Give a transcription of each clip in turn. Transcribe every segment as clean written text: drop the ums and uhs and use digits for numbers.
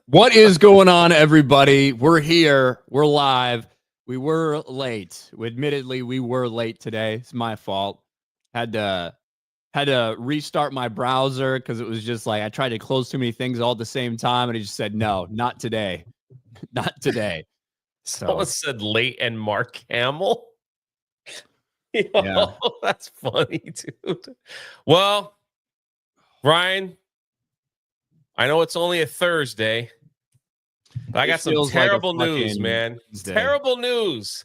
What is going on, everybody? We're here. We're live. We were late. Admittedly, we were late today. It's my fault. Had to restart my browser because it was just like I tried to close too many things all at the same time, and it just said no, not today, not today. Someone So said late and Mark Hamill. yeah, That's funny, dude. Well, Ryan, I know it's only a Thursday, but I it got some feels like a terrible news, fucking man. Wednesday. Terrible news.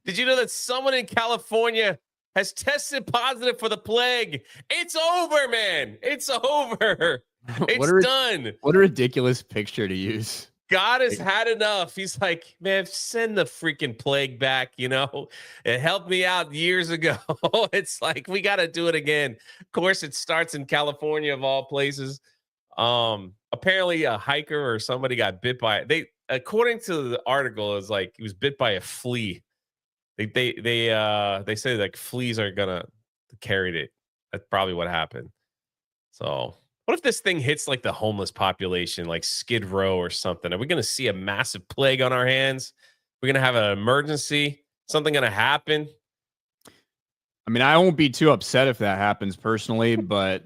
Did you know that someone in California has tested positive for the plague? It's over, man. It's over. It's done. What a ridiculous picture to use. God has had enough. He's like, man, send the freaking plague back. It helped me out years ago. It's like, we got to do it again. Of course, it starts in California of all places. Apparently a hiker or somebody got bit by it. According to the article, is like he was bit by a flea. They say like fleas are gonna carry it. That's probably what happened. So what if this thing hits like the homeless population, like Skid Row or something? Are we going to see a massive plague on our hands? We're going to have an emergency? Something going to happen? I mean, I won't be too upset if that happens personally, but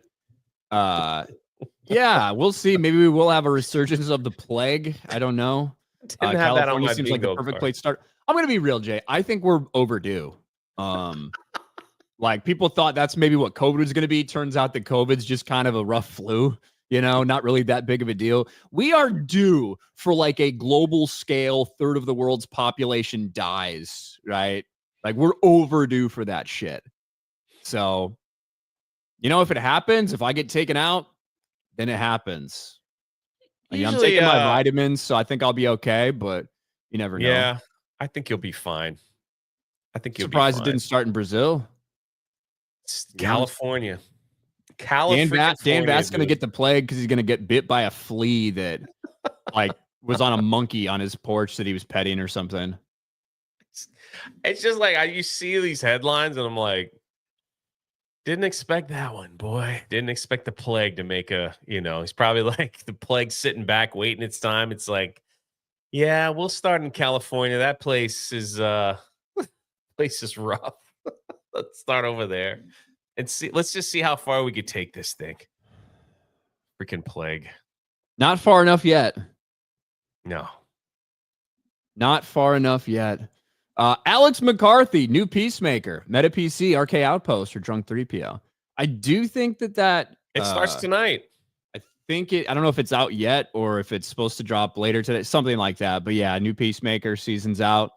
yeah, we'll see. Maybe we will have a resurgence of the plague. I don't know. Didn't have that on California my seems like the bingo perfect card. place to start. I'm going to be real, Jay. I think we're overdue. Like people thought that's maybe what COVID was going to be. Turns out that COVID's just kind of a rough flu, not really that big of a deal. We are due for like a global scale, third of the world's population dies, right? Like we're overdue for that shit. So, if it happens, if I get taken out, then it happens. I'm taking my vitamins, so I think I'll be okay, but you never know. Yeah, I think you'll be fine. Surprised it didn't start in Brazil. It's California. Dan Vatt's going to get the plague because he's going to get bit by a flea that like was on a monkey on his porch that he was petting or something. It's just like you see these headlines and I'm like, didn't expect that one, boy. Didn't expect the plague to make he's probably like the plague sitting back waiting its time. It's like, yeah, we'll start in California. That place is rough. Let's start over there and see. Let's just see how far we could take this thing. Freaking plague. Not far enough yet. No. Not far enough yet. Alex McCarthy, new Peacemaker, Meta PC, RK Outpost, or Drunk 3PO. I do think that it starts tonight. I don't know if it's out yet or if it's supposed to drop later today, something like that. But yeah, new Peacemaker season's out.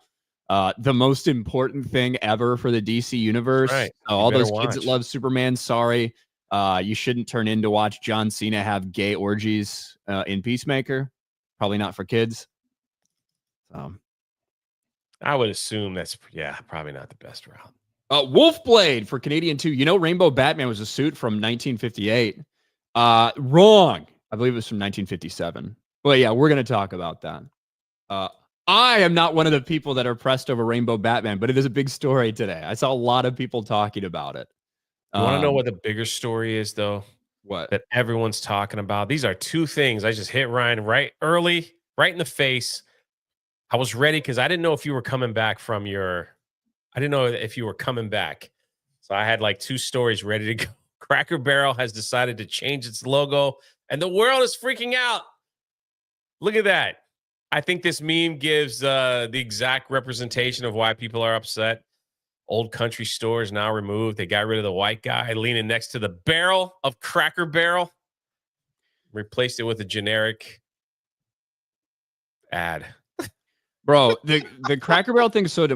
The most important thing ever for the DC universe. Right. All those kids that love Superman, sorry. You shouldn't turn in to watch John Cena have gay orgies in Peacemaker. Probably not for kids. I would assume that's, probably not the best route. Wolfblade for Canadian 2. Rainbow Batman was a suit from 1958. Wrong. I believe it was from 1957. But yeah, we're going to talk about that. I am not one of the people that are pressed over Rainbow Batman, but it is a big story today. I saw a lot of people talking about it. You want to know what the bigger story is, though? What? That everyone's talking about. These are two things. I just hit Ryan right in the face. I was ready because I didn't know if you were coming back I didn't know if you were coming back. So I had like two stories ready to go. Cracker Barrel has decided to change its logo, and the world is freaking out. Look at that. I think this meme gives the exact representation of why people are upset. Old Country Store is now removed. They got rid of the white guy leaning next to the barrel of Cracker Barrel. Replaced it with a generic ad. Bro, the Cracker Barrel thing. So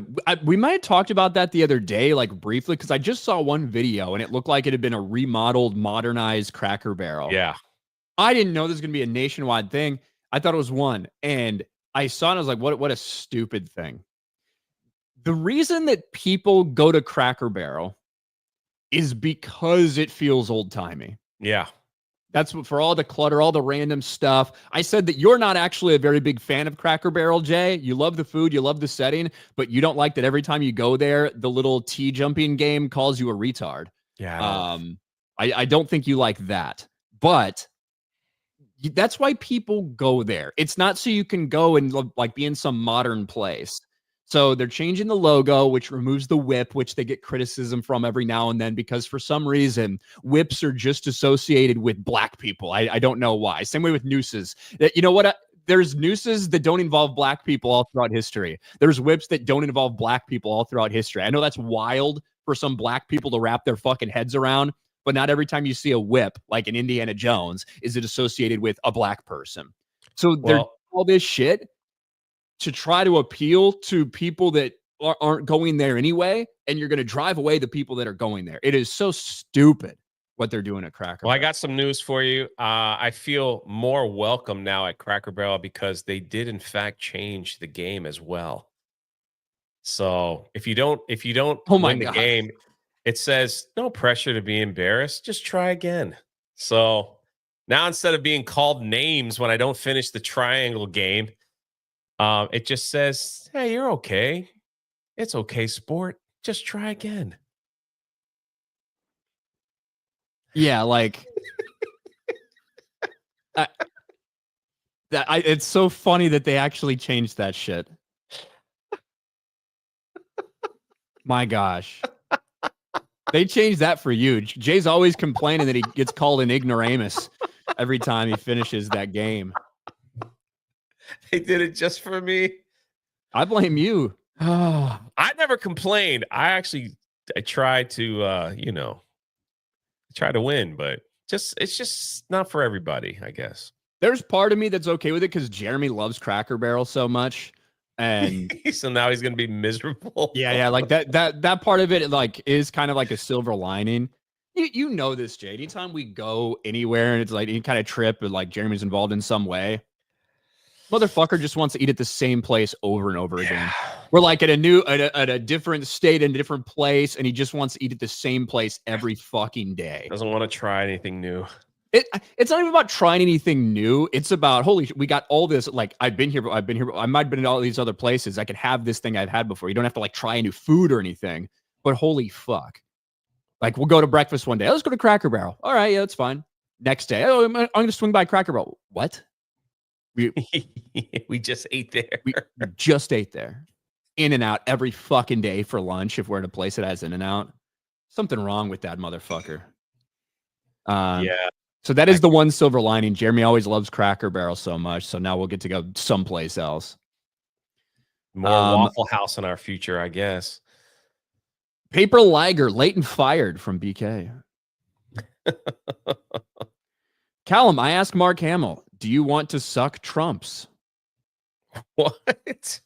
we might have talked about that the other day, like briefly, because I just saw one video and it looked like it had been a remodeled, modernized Cracker Barrel. Yeah. I didn't know this was going to be a nationwide thing. I thought it was one. And I saw it and I was like, what a stupid thing. The reason that people go to Cracker Barrel is because it feels old-timey. Yeah. That's what, for all the clutter, all the random stuff. I said that you're not actually a very big fan of Cracker Barrel, Jay. You love the food, you love the setting, but you don't like that every time you go there, the little tea jumping game calls you a retard. Yeah. I don't think you like that. But That's why people go there. It's not so you can go and like be in some modern place. So they're changing the logo, which removes the whip, which they get criticism from every now and then because for some reason whips are just associated with black people. I don't know why. Same way with nooses. You know what? There's nooses that don't involve black people all throughout history. There's whips that don't involve black people all throughout history. I know that's wild for some black people to wrap their fucking heads around, but not every time you see a whip, like in Indiana Jones, is it associated with a black person. So there's all this shit to try to appeal to people that aren't going there anyway, and you're going to drive away the people that are going there. It is so stupid what they're doing at Cracker Barrel. Well, I got some news for you. I feel more welcome now at Cracker Barrel because they did in fact change the game as well. So if you don't win the game, it says no pressure to be embarrassed. Just try again. So now instead of being called names when I don't finish the triangle game, it just says, "Hey, you're okay. It's okay, sport. Just try again." Yeah, like it's so funny that they actually changed that shit. My gosh. They changed that for you. Jay's always complaining that he gets called an ignoramus every time he finishes that game. They did it just for me. I blame you. I never complained. I tried to try to win, but it's just not for everybody, I guess. There's part of me that's okay with it because Jeremy loves Cracker Barrel so much. And so now he's gonna be miserable. Yeah, like that part of it like is kind of like a silver lining. You know this, Jay. Anytime we go anywhere and it's like any kind of trip and like Jeremy's involved in some way, motherfucker just wants to eat at the same place over and over again. We're like at a different state and a different place, and he just wants to eat at the same place every fucking day. Doesn't want to try anything new. It's not even about trying anything new. It's about, holy shit, we got all this. Like, I've been here. I might have been in all these other places. I could have this thing I've had before. You don't have to like try new food or anything. But holy fuck. Like, we'll go to breakfast one day. Let's go to Cracker Barrel. All right, yeah, that's fine. Next day, I'm going to swing by Cracker Barrel. What? We just ate there. We just ate there. In and out every fucking day for lunch if we're at a place that has In and Out. Something wrong with that motherfucker. Yeah. So that is the one silver lining. Jeremy always loves Cracker Barrel so much. So now we'll get to go someplace else. More Waffle House in our future, I guess. Paper Liger, late and fired from BK. Callum, I asked Mark Hamill, do you want to suck Trumps? What?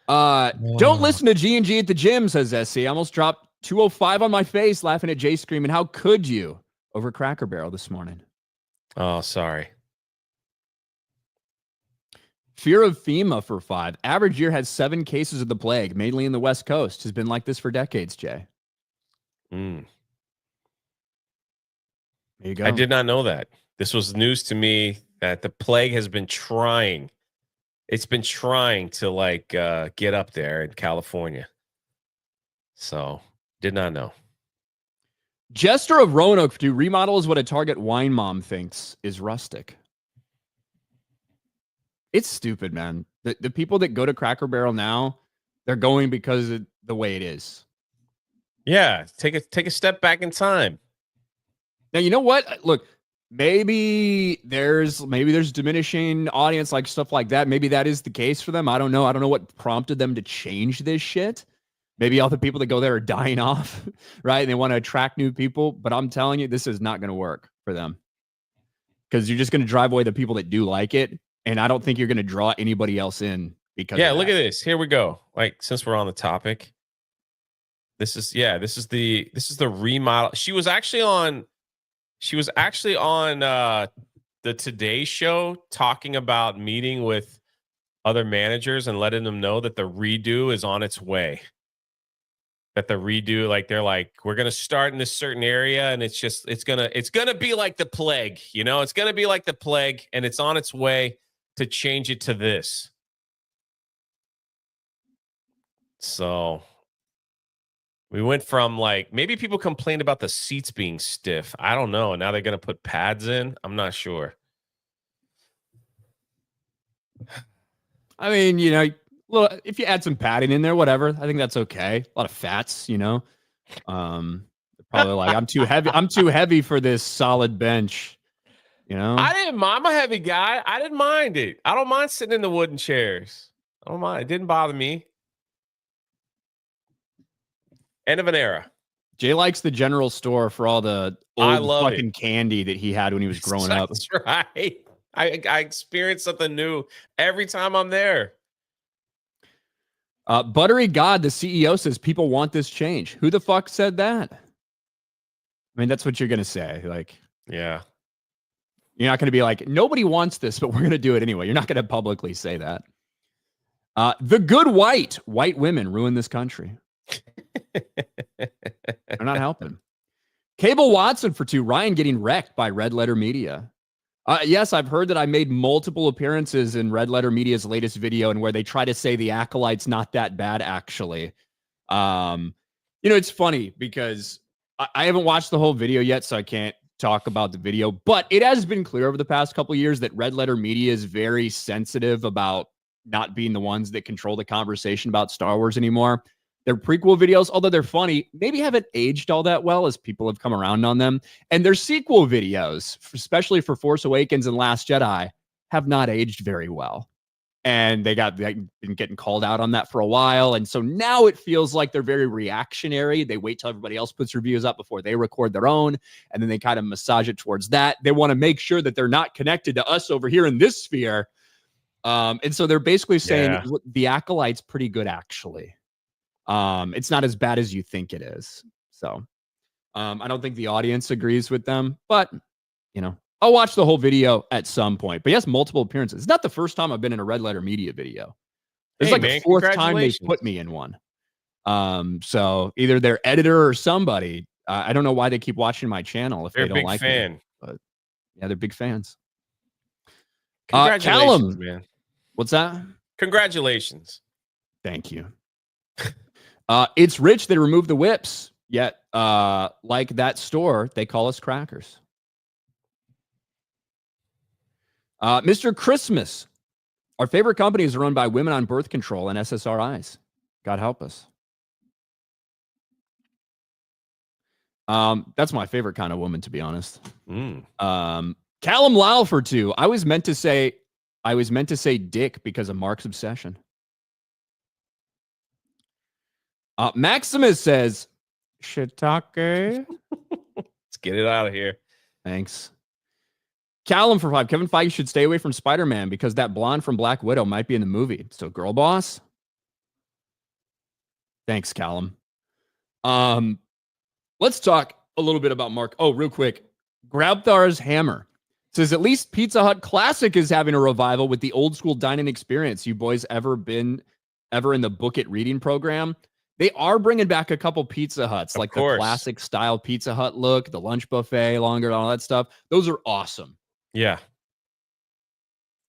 Don't listen to G&G at the gym, says SC. I almost dropped 205 on my face laughing at Jay screaming, how could you? Over Cracker Barrel this morning. Oh, sorry. Fear of FEMA for 5. Average year has 7 cases of the plague, mainly in the West Coast. Has been like this for decades, Jay. There you go. I did not know that. This was news to me that the plague has been trying. It's been trying to like get up there in California. So did not know. Jester of Roanoke to remodel is what a Target wine mom thinks is rustic. It's stupid, man. The people that go to Cracker Barrel now, they're going because of the way it is. Yeah, take a step back in time. Now, you know what? Look, maybe there's diminishing audience, like stuff like that. Maybe that is the case for them. I don't know. I don't know what prompted them to change this shit. Maybe all the people that go there are dying off, right? And they want to attract new people. But I'm telling you, this is not going to work for them because you're just going to drive away the people that do like it. And I don't think you're going to draw anybody else in because look at this. Here we go. Like, since we're on the topic, this is the remodel. She was actually on the Today Show talking about meeting with other managers and letting them know that the redo is on its way. That the redo, like they're like, we're gonna start in this certain area, and it's gonna be like the plague, it's gonna be like the plague, and it's on its way to change it to this. So We went from like maybe people complained about the seats being stiff. I don't know. Now they're gonna put pads in. I'm not sure. I mean, if you add some padding in there, whatever, I think that's okay. A lot of fats, probably like I'm too heavy. I'm too heavy for this solid bench. I didn't mind. I'm a heavy guy. I didn't mind it. I don't mind sitting in the wooden chairs. I don't mind. It didn't bother me. End of an era. Jay likes the general store for all the old fucking candy that he had when he was growing up. That's right. I experience something new every time I'm there. Buttery God, the CEO, says people want this change. Who the fuck said that? I mean, that's what you're going to say. Like, yeah. You're not going to be like, nobody wants this, but we're going to do it anyway. You're not going to publicly say that. The good white women ruin this country. They're not helping. Cable Watson for 2. Ryan getting wrecked by Red Letter Media. Yes, I've heard that I made multiple appearances in Red Letter Media's latest video, and where they try to say the Acolyte's not that bad, actually. It's funny because I haven't watched the whole video yet, so I can't talk about the video, but it has been clear over the past couple of years that Red Letter Media is very sensitive about not being the ones that control the conversation about Star Wars anymore. Their prequel videos, although they're funny, maybe haven't aged all that well as people have come around on them. And their sequel videos, especially for Force Awakens and Last Jedi, have not aged very well. And they've been getting called out on that for a while. And so now it feels like they're very reactionary. They wait till everybody else puts reviews up before they record their own. And then they kind of massage it towards that. They want to make sure that they're not connected to us over here in this sphere. And so they're basically saying the Acolyte's pretty good, actually. It's not as bad as you think it is. So I don't think the audience agrees with them, but I'll watch the whole video at some point. But yes, multiple appearances. It's not the first time I've been in a Red Letter Media video. It's the fourth time they put me in one. So either their editor or somebody. I don't know why they keep watching my channel if they don't like it. But yeah, they're big fans. Congratulations, Callum, man. What's that? Congratulations. Thank you. It's rich. They remove the whips. Yet, like that store, they call us crackers. Mr. Christmas. Our favorite companies are run by women on birth control and SSRIs. God help us. That's my favorite kind of woman, to be honest. Callum Lyle for 2. I was meant to say dick because of Mark's obsession. Maximus says, shiitake. Let's get it out of here. Thanks. Callum for 5. Kevin Feige should stay away from Spider-Man because that blonde from Black Widow might be in the movie. So, girl boss. Thanks, Callum. Let's talk a little bit about Mark. Oh, real quick. Grabthar's Hammer says, at least Pizza Hut Classic is having a revival with the old school dining experience. You boys ever in the Book It reading program? They are bringing back a couple Pizza Huts, like the classic style Pizza Hut look, the lunch buffet, longer, all that stuff. Those are awesome. Yeah.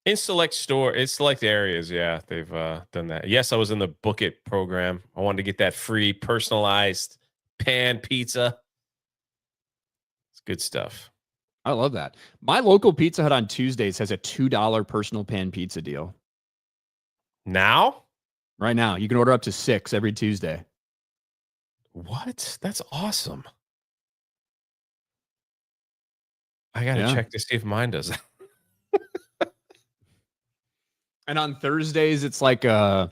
In select areas, yeah, they've done that. Yes, I was in the Book It program. I wanted to get that free personalized pan pizza. It's good stuff. I love that. My local Pizza Hut on Tuesdays has a $2 personal pan pizza deal. Now? Right now. You can order up to 6 every Tuesday. What? That's awesome. I got to check to see if mine does that. And on Thursdays, it's like on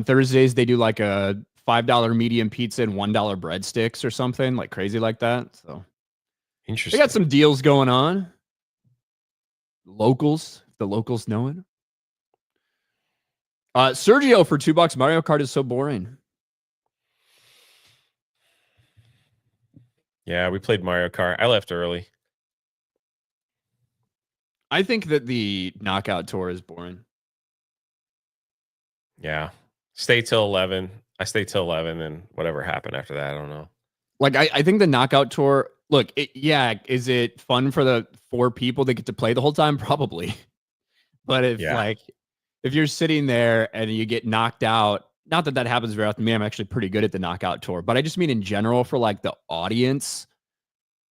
Thursdays, they do like a $5 medium pizza and $1 breadsticks or something like crazy like that. So interesting. They got some deals going on. The locals know it. Sergio for $2. Mario Kart is so boring. Yeah, we played Mario Kart. I left early. I think that the knockout tour is boring. Yeah. Stay till 11. I stay till 11 and whatever happened after that, I don't know. Like, I think the knockout tour, look, is it fun for the 4 people that get to play the whole time? Probably. But if you're sitting there and you get knocked out, not that that happens very often. Me, I'm actually pretty good at the knockout tour, but I just mean in general for like the audience,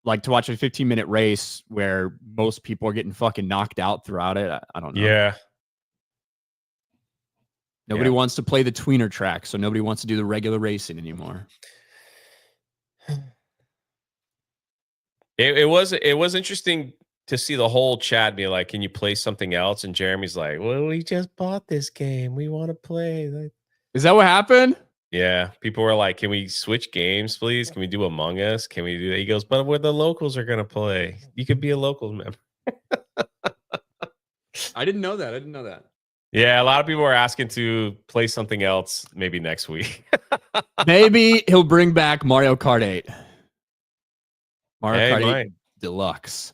like to watch a 15-minute race where most people are getting fucking knocked out throughout it. I don't know. Yeah. Nobody wants to play the tweener track, so nobody wants to do the regular racing anymore. It was interesting to see the whole chat be like, "Can you play something else?" And Jeremy's like, "Well, we just bought this game. We want to play." Is that what happened? Yeah, people were like, "Can we switch games, please? Can we do Among Us? Can we do that?" He goes, "But where the locals are gonna play, you could be a local member." I didn't know that. Yeah, a lot of people are asking to play something else maybe next week. Maybe he'll bring back Mario Kart 8. Mario Kart 8 might. Deluxe.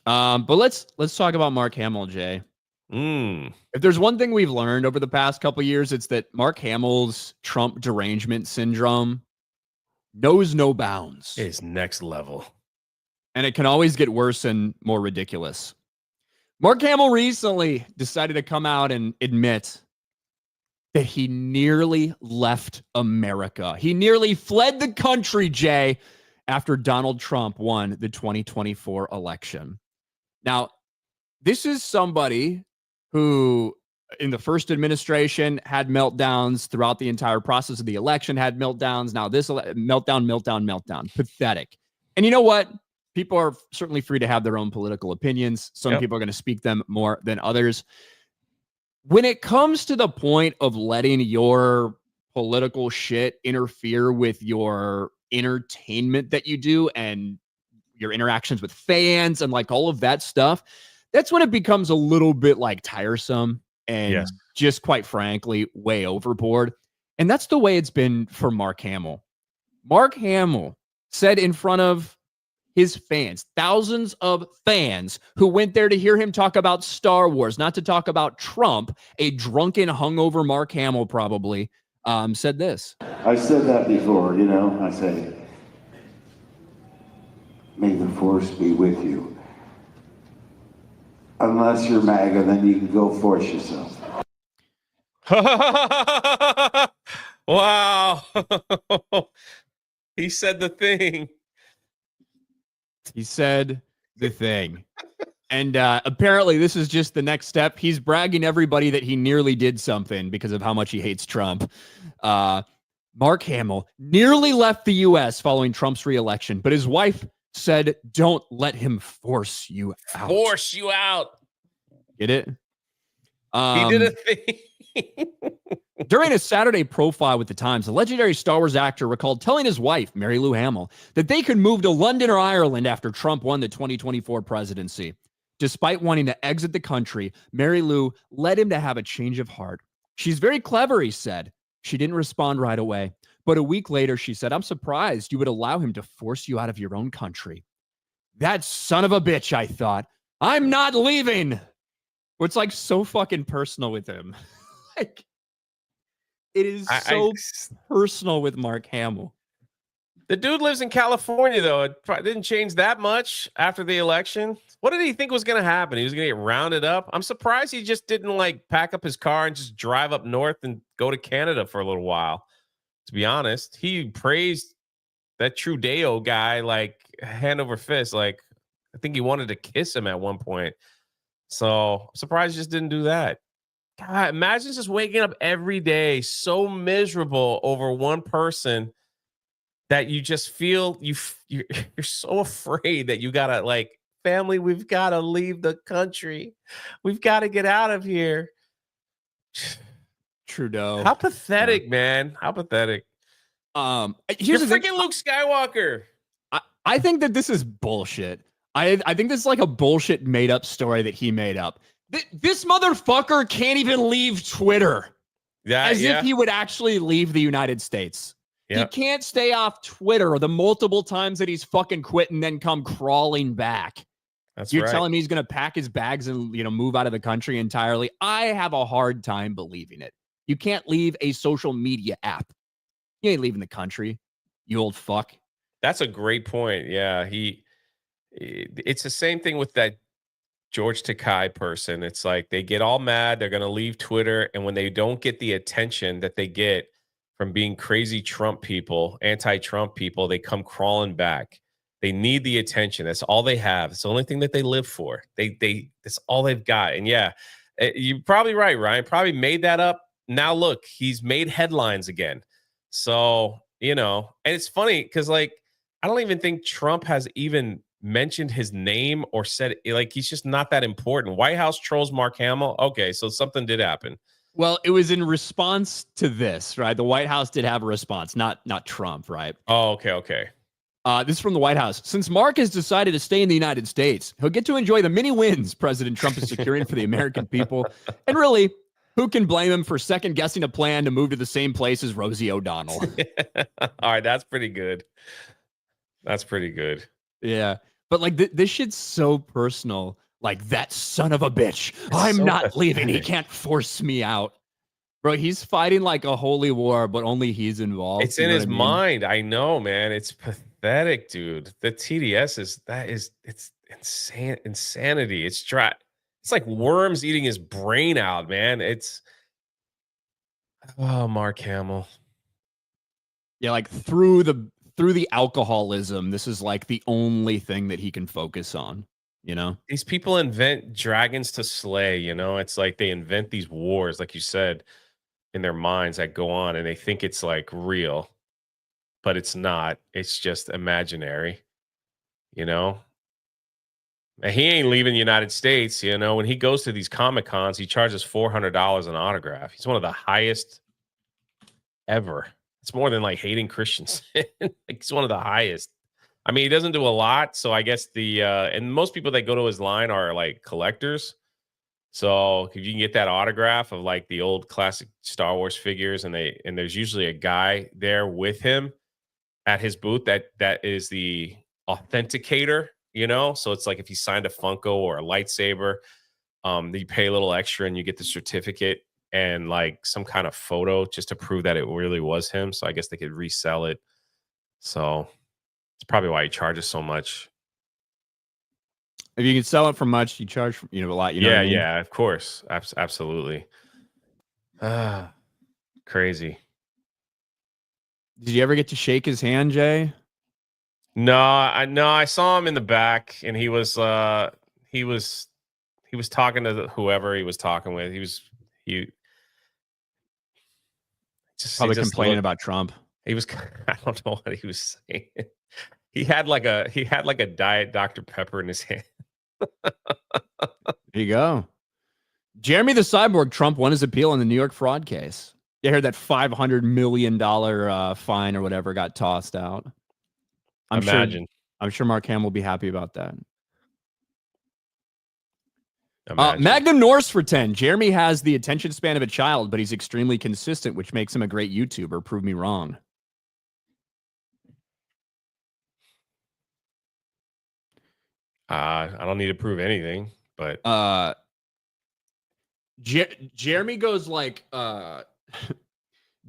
But let's talk about Mark Hamill, Jay. If there's one thing we've learned over the past couple of years, it's that Mark Hamill's Trump derangement syndrome knows no bounds. It's next level. And it can always get worse and more ridiculous. Mark Hamill recently decided to come out and admit that he nearly left America. He nearly fled the country, Jay, after Donald Trump won the 2024 election. Now, this is somebody who in the first administration had meltdowns throughout the entire process of the election, had meltdowns. Now this meltdown. Pathetic. And you know what? People are certainly free to have their own political opinions. Some people are going to speak them more than others. When it comes to the point of letting your political shit interfere with your entertainment that you do and your interactions with fans and like all of that stuff, that's when it becomes a little bit like tiresome and just quite frankly, way overboard. And that's the way it's been for Mark Hamill. Mark Hamill said in front of his fans, thousands of fans who went there to hear him talk about Star Wars, not to talk about Trump, a drunken, hungover Mark Hamill probably said this. I said that before, you know, I say, may the force be with you. Unless you're MAGA, then you can go force yourself. Wow. He said the thing. He said the thing. And apparently this is just the next step. He's bragging everybody that he nearly did something because of how much he hates Trump. Mark Hamill nearly left the U.S. following Trump's reelection, but his wife said, don't let him force you out. Force you out. Get it? He did a thing. During a Saturday profile with the Times, the legendary Star Wars actor recalled telling his wife, Mary Lou Hamill, that they could move to London or Ireland after Trump won the 2024 presidency. Despite wanting to exit the country, Mary Lou led him to have a change of heart. She's very clever, he said. She didn't respond right away. But a week later, she said, I'm surprised you would allow him to force you out of your own country. That son of a bitch, I thought. I'm not leaving. It's like so fucking personal with him. Like, it is so personal with Mark Hamill. The dude lives in California, though. It didn't change that much after the election. What did he think was going to happen? He was going to get rounded up. I'm surprised he just didn't like pack up his car and just drive up north and go to Canada for a little while. To be honest, he praised that Trudeau guy like hand over fist. Like, I think he wanted to kiss him at one point. So I'm surprised he just didn't do that. God, imagine just waking up every day so miserable over one person that you just feel you're so afraid that you gotta like, family, we've got to leave the country. We've got to get out of here. Trudeau. How pathetic, man. How pathetic. Here's You're freaking Luke Skywalker. I think that this is bullshit. I think this is like a bullshit made up story that he made up. This motherfucker can't even leave Twitter. As if he would actually leave the United States. He can't stay off Twitter the multiple times that he's fucking quit and then come crawling back. You're telling me he's going to pack his bags and, move out of the country entirely? I have a hard time believing it. You can't leave a social media app. You ain't leaving the country, you old fuck. That's a great point. Yeah, it's the same thing with that George Takei person. It's like they get all mad. They're going to leave Twitter. And when they don't get the attention that they get from being crazy Trump people, anti-Trump people, they come crawling back. They need the attention. That's all they have. It's the only thing that they live for. That's all they've got. And yeah, you're probably right, Ryan. Probably made that up. Now look, he's made headlines again. So, and it's funny because like, I don't even think Trump has even mentioned his name or said like he's just not that important. White House trolls Mark Hamill. Okay, so something did happen. Well, it was in response to this, right? The White House did have a response, not Trump, right? Oh, okay. This is from the White House. Since Mark has decided to stay in the United States, he'll get to enjoy the many wins President Trump is securing for the American people. And really, who can blame him for second guessing a plan to move to the same place as Rosie O'Donnell? All right, that's pretty good. That's pretty good. Yeah. But like this shit's so personal. Like that son of a bitch. I'm so not leaving. He can't force me out. Bro, he's fighting like a holy war, but only he's involved. It's in his mind. I know, man. It's pathetic, dude. The TDS it's insane, insanity. It's dry. It's like worms eating his brain out, man. Mark Hamill. Yeah, like through the alcoholism, this is like the only thing that he can focus on, These people invent dragons to slay, It's like they invent these wars, like you said, in their minds that go on, and they think it's like real, but it's not. It's just imaginary, And he ain't leaving the United States, When he goes to these Comic Cons, he charges $400 an autograph. He's one of the highest ever. It's more than like hating Christians. Like he's one of the highest. I mean, he doesn't do a lot, so I guess and most people that go to his line are like collectors. So if you can get that autograph of like the old classic Star Wars figures, and there's usually a guy there with him at his booth that is the authenticator, So it's like if he signed a Funko or a lightsaber, you pay a little extra and you get the certificate and like some kind of photo just to prove that it really was him. So I guess they could resell it. So it's probably why he charges so much. If you can sell it for much, you charge a lot. Yeah, of course, absolutely. Crazy. Did you ever get to shake his hand, Jay? No, I saw him in the back, and he was talking to whoever he was talking with. He probably complaining about Trump. He was. I don't know what he was saying. He had like a Diet Dr. Pepper in his hand. There you go. Jeremy the Cyborg Trump won his appeal in the New York fraud case. You heard that $500 million fine or whatever got tossed out. I'm sure Mark Hamill will be happy about that. Magnum Norse for 10. Jeremy has the attention span of a child, but he's extremely consistent, which makes him a great YouTuber. Prove me wrong. I don't need to prove anything, but Jeremy goes like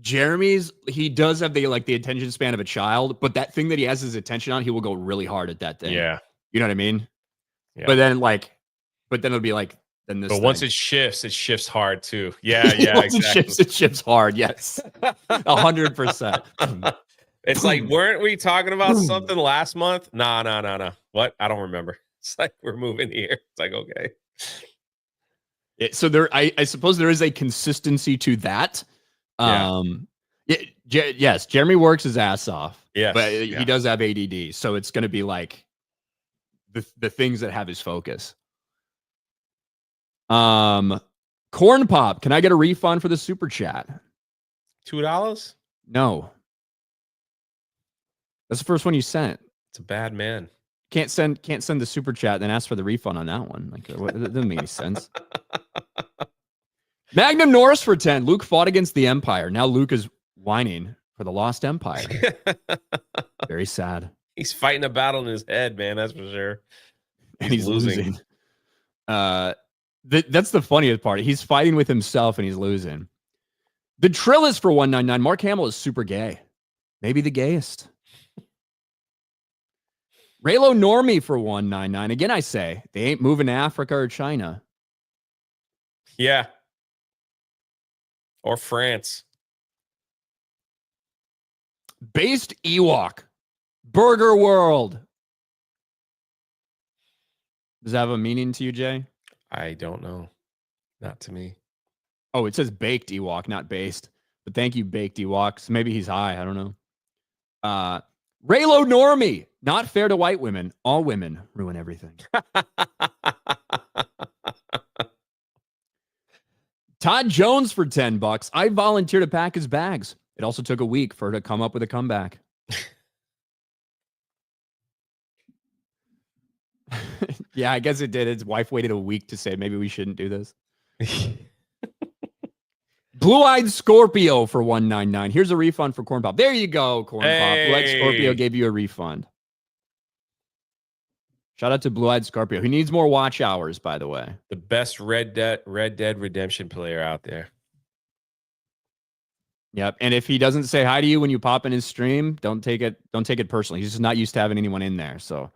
he does have the attention span of a child, but that thing that he has his attention on, he will go really hard at that thing. Yeah. You know what I mean? Yeah. But then it'll be like, then this. But once it shifts hard too. Yeah, once exactly. It shifts hard. Yes. 100%. It's like, weren't we talking about something last month? No. What? I don't remember. It's like, we're moving here. It's like, okay. So I suppose there is a consistency to that. Yes, Jeremy works his ass off. Yes, but he does have ADD, so it's going to be like the things that have his focus. Corn Pop, can I get a refund for the super chat? $2? No, that's the first one you sent. It's a bad man. Can't send the super chat, then ask for the refund on that one. Like, it doesn't make any sense. Magnum Norris for 10. Luke fought against the Empire. Now Luke is whining for the lost Empire. Very sad. He's fighting a battle in his head, man. That's for sure. And he's losing. That's the funniest part. He's fighting with himself and he's losing. The Trill is for 199. Mark Hamill is super gay. Maybe the gayest. Raylo Normie for 199. Again, I say they ain't moving to Africa or China. Yeah. Or France. Based Ewok. Burger World. Does that have a meaning to you, Jay? I don't know. Not to me. Oh, it says baked Ewok, not based. But thank you, baked Ewok. So maybe he's high. I don't know. Raylo Normie. Not fair to white women. All women ruin everything. Todd Jones for $10. I volunteered to pack his bags. It also took a week for her to come up with a comeback. Yeah, I guess it did. His wife waited a week to say maybe we shouldn't do this. Blue-eyed Scorpio for $199. Here's a refund for Corn Pop. There you go, Corn Pop. Blue-eyed Scorpio gave you a refund. Shout out to Blue-eyed Scorpio. He needs more watch hours, by the way. The best Red Dead Redemption player out there. Yep. And if he doesn't say hi to you when you pop in his stream, don't take it personally. He's just not used to having anyone in there. So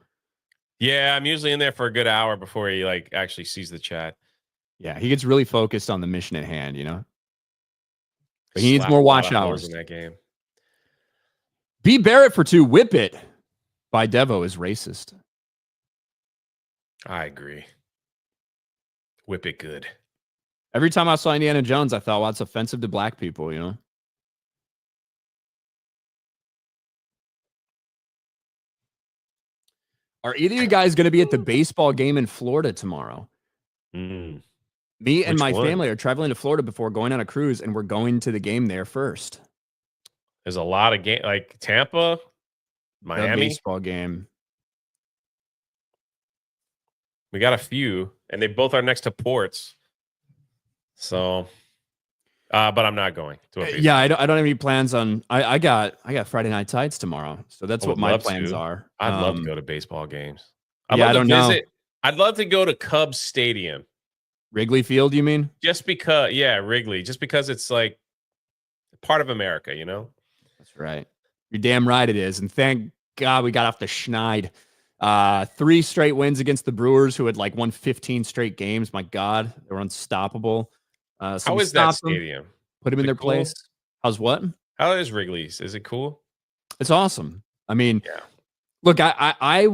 yeah, I'm usually in there for a good hour before he like actually sees the chat. Yeah, he gets really focused on the mission at hand, But he needs more watch hours in that game. B. Barrett for 2. Whip It by Devo is racist. I agree. Whip it good. Every time I saw Indiana Jones, I thought, well, it's offensive to black people, Are either of you guys going to be at the baseball game in Florida tomorrow? Me and my family are traveling to Florida before going on a cruise, and we're going to the game there first. There's a lot of game like Tampa, Miami. The baseball game. We got a few, and they both are next to ports. So, but I'm not going to a yeah, I don't have any plans on. I got Friday Night Tights tomorrow, so that's what my plans are. I'd love to go to baseball games. I don't know. I'd love to go to Cubs Stadium. Wrigley Field, you mean? Just because, yeah, Wrigley. Just because it's like part of America, That's right. You're damn right it is. And thank God we got off the schneid. 3 straight wins against the Brewers, who had like won 15 straight games. My God, they were unstoppable. How is that stadium? Put them in their place. How's what? How is Wrigley's? Is it cool? It's awesome. I mean, yeah. Look, I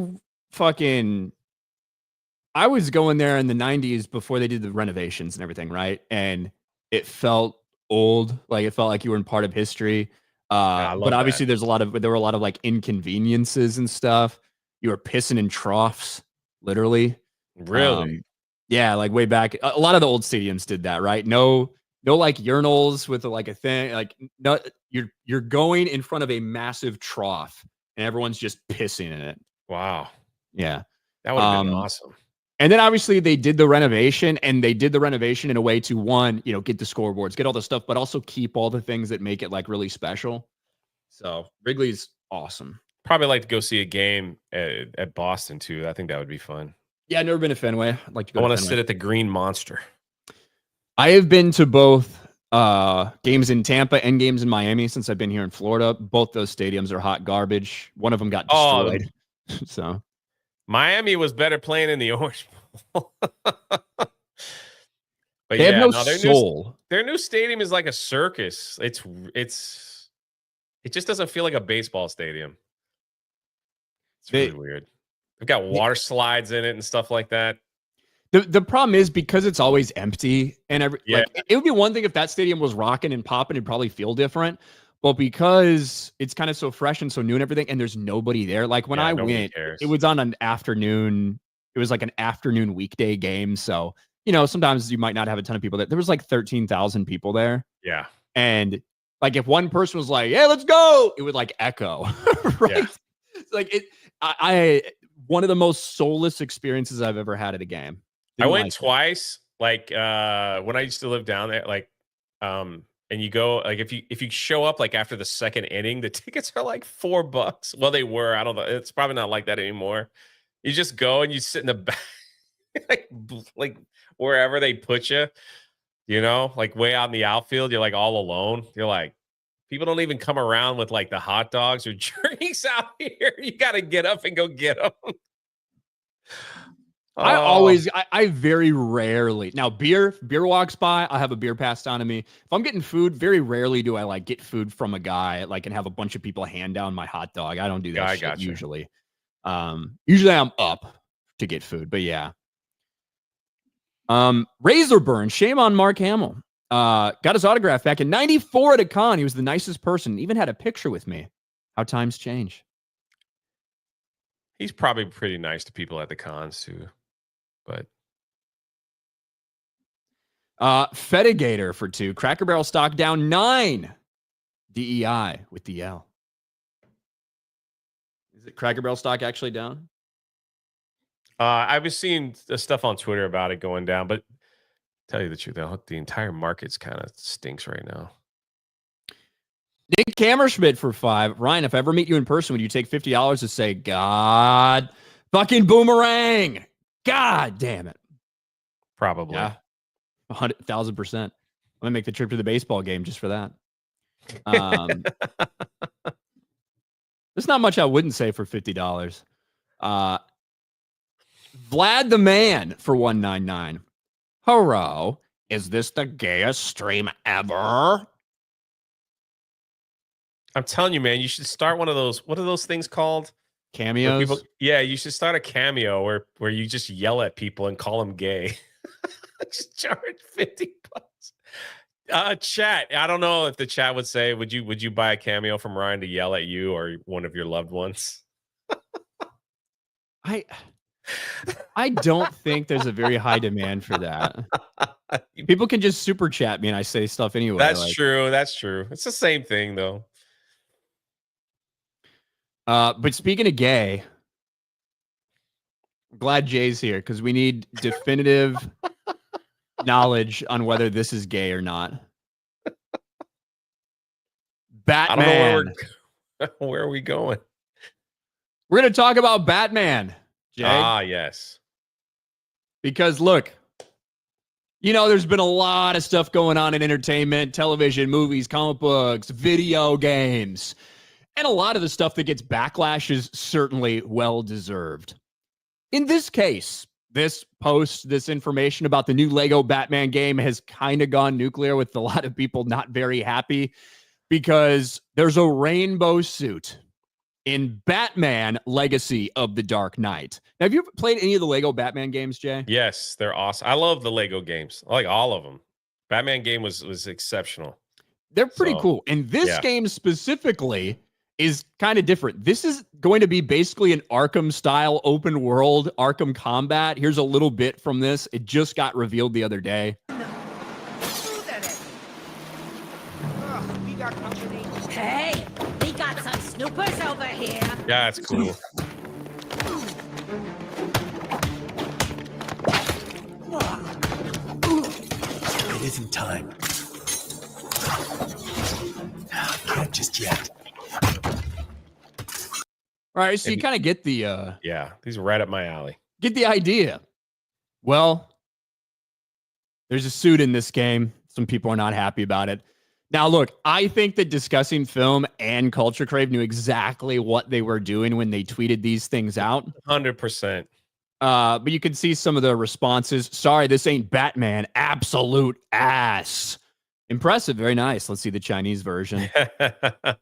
was going there in the 90s before they did the renovations and everything, right? And it felt old. Like it felt like you were in part of history. But obviously there were a lot of like inconveniences and stuff. You were pissing in troughs, literally. Really? Yeah, like way back. A lot of the old stadiums did that, right? No like urinals with like a thing. Like no, you're going in front of a massive trough and everyone's just pissing in it. Wow. Yeah. That would have been awesome. And then obviously they did the renovation, and they did the renovation in a way to get the scoreboards, get all the stuff, but also keep all the things that make it like really special. So Wrigley's awesome. Probably like to go see a game at Boston too. I think that would be fun. Yeah, I've never been to Fenway. I'd like to go. I want to sit at the Green Monster. I have been to both games in Tampa and games in Miami since I've been here in Florida. Both those stadiums are hot garbage. One of them got destroyed. So Miami was better playing in the Orange Bowl. But they have no soul. Their new stadium is like a circus. It just doesn't feel like a baseball stadium. It's really weird. They've got water slides in it and stuff like that. The problem is because it's always empty and it would be one thing if that stadium was rocking and popping, it'd probably feel different. But because it's kind of so fresh and so new and everything, and there's nobody there. Like when I went, it was on an afternoon. It was like an afternoon weekday game. So, sometimes you might not have a ton of people there. There was like 13,000 people there. Yeah. And like if one person was like, "Hey, let's go," it would like echo. Right. Yeah. It's like I one of the most soulless experiences I've ever had at a game. I went twice, like when I used to live down there, like and you go like if you show up like after the second inning, the tickets are like $4. Well, they were. I don't know. It's probably not like that anymore. You just go and you sit in the back, like wherever they put you, like way out in the outfield. You're like all alone. You're like, People don't even come around with like the hot dogs or drinks out here. You got to get up and go get them. I very rarely, now beer walks by, I have a beer passed on to me. If I'm getting food, very rarely do I like get food from a guy, like, and have a bunch of people hand down my hot dog. I don't do that shit gotcha. usually. Usually I'm up to get food, but yeah. Razor burn, shame on Mark Hamill. Got his autograph back in 94 at a con. He was the nicest person, even had a picture with me. How times change. He's probably pretty nice to people at the cons too. But Fedigator for 2. Cracker Barrel stock down 9. DEI with the L. Is it Cracker Barrel stock actually down? I was seeing the stuff on Twitter about it going down, but tell you the truth, the entire market's kind of stinks right now. Nick Hammerschmidt for 5. Ryan, if I ever meet you in person, would you take $50 to say, God fucking boomerang? God damn it. Probably. Yeah. 100,000%. I'm gonna make the trip to the baseball game just for that. There's not much I wouldn't say for $50. Vlad the Man for 199. Hello. Is this the gayest stream ever? I'm telling you, man, you should start one of those. What are those things called? Cameos? Yeah, you should start a cameo where you just yell at people and call them gay. Just charge $50. Chat. I don't know if the chat would say, would you buy a cameo from Ryan to yell at you or one of your loved ones? I don't think there's a very high demand for that. People can just super chat me and I say stuff anyway. That's true. That's true. It's the same thing though. But speaking of gay, I'm glad Jay's here because we need definitive knowledge on whether this is gay or not. Batman. I don't know where are we going? We're going to talk about Batman, Jay. Ah, yes. Because look, you know, there's been a lot of stuff going on in entertainment, television, movies, comic books, video games. And a lot of the stuff that gets backlash is certainly well-deserved. In this case, this information about the new Lego Batman game has kind of gone nuclear with a lot of people not very happy because there's a rainbow suit in Batman Legacy of the Dark Knight. Now, have you ever played any of the Lego Batman games, Jay? Yes, they're awesome. I love the Lego games. I like all of them. Batman game was exceptional. They're pretty cool. And this game specifically is kind of different. This is going to be basically an Arkham style open world Arkham combat. Here's a little bit from this. It just got revealed the other day. Hey, we got some snoopers over here. Yeah, it's cool. It isn't time. Can't just yet. All right, so you kind of get the yeah, these are right up my alley. Get the idea. Well, there's a suit in this game. Some people are not happy about it. Now, look, I think that Discussing Film and Culture Crave knew exactly what they were doing when they tweeted these things out. 100%. But you can see some of the responses. Sorry, this ain't Batman. Absolute ass. Impressive. Very nice. Let's see the Chinese version.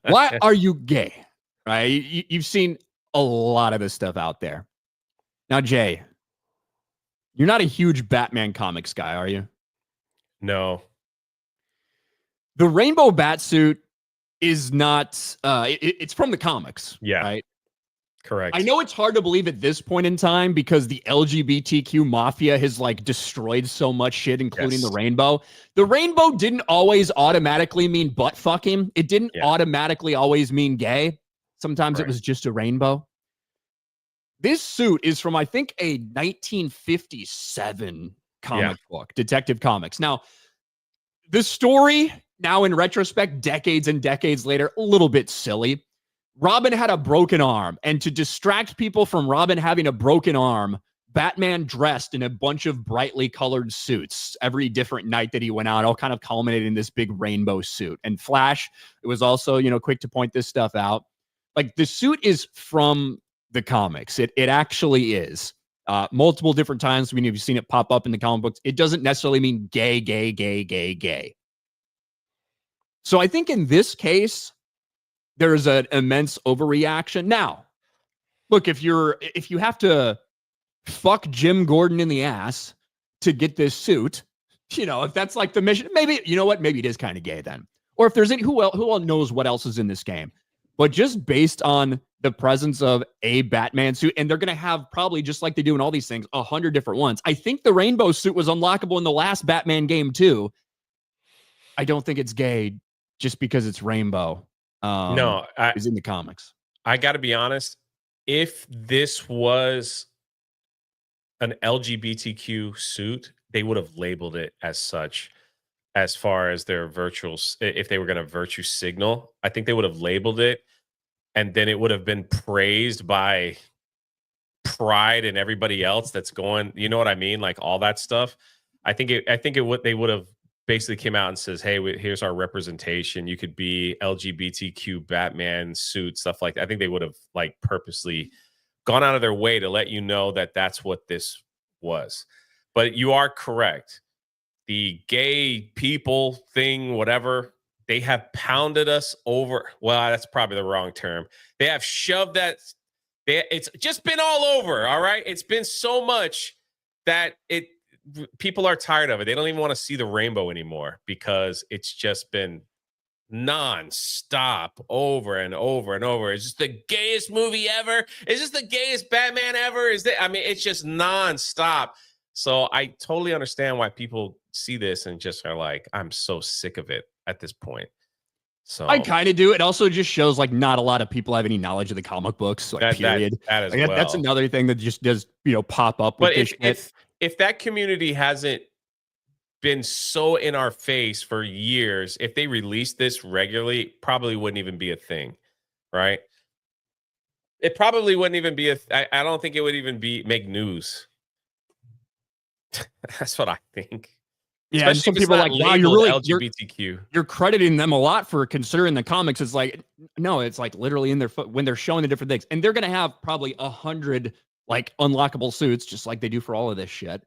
Why are you gay? Right? You've seen a lot of this stuff out there. Now, Jay, you're not a huge Batman comics guy, are you? No. The rainbow batsuit is not, it's from the comics. Yeah. Right? Correct. I know it's hard to believe at this point in time because the LGBTQ mafia has like destroyed so much shit, including the rainbow. The rainbow didn't always automatically mean butt fucking. It didn't automatically always mean gay. Sometimes it was just a rainbow. This suit is from, I think, a 1957 comic book, Detective Comics. Now, the story, now in retrospect, decades and decades later, a little bit silly. Robin had a broken arm, and to distract people from Robin having a broken arm, Batman dressed in a bunch of brightly colored suits every different night that he went out, all kind of culminated in this big rainbow suit. And Flash, it was also, quick to point this stuff out. Like, the suit is from the comics. It actually is. Multiple different times when you've seen it pop up in the comic books. It doesn't necessarily mean gay, gay, gay, gay, gay. So I think in this case, there's an immense overreaction. Now, look, if you have to fuck Jim Gordon in the ass to get this suit, if that's like the mission, maybe, you know what? Maybe it is kind of gay then. Or if there's any, who else knows what else is in this game? But just based on the presence of a Batman suit, and they're going to have probably, just like they do in all these things, 100 different ones. I think the rainbow suit was unlockable in the last Batman game too. I don't think it's gay just because it's rainbow. No, is in the comics. I got to be honest. If this was an LGBTQ suit, they would have labeled it as such. As far as their if they were going to virtue signal, I think they would have labeled it, and then it would have been praised by Pride and everybody else that's going. You know what I mean? Like all that stuff. I think they would have basically came out and says, "Hey, here's our representation. You could be LGBTQ Batman suit, stuff like that." I think they would have like purposely gone out of their way to let you know that that's what this was. But you are correct. The gay people thing, whatever, they have pounded us over. Well, that's probably the wrong term. They have shoved that. It's just been all over. All right. It's been so much that people are tired of it. They don't even want to see the rainbow anymore because it's just been non-stop over and over and over. Is this the gayest movie ever? Is this the gayest Batman ever? It's just non-stop. So I totally understand why people see this and just are like, I'm so sick of it at this point. So I kind of do. It also just shows like not a lot of people have any knowledge of the comic books, period. That's another thing that just does, pop up with this shit. If that community hasn't been so in our face for years, if they released this regularly, probably wouldn't even be a thing, right? It probably wouldn't even be I don't think it would even make news. That's what I think. Yeah, and some people are like, wow, you're really LGBTQ. You're crediting them a lot for considering the comics. It's like, no, it's like literally in their foot when they're showing the different things, and they're gonna have probably 100 like unlockable suits, just like they do for all of this shit.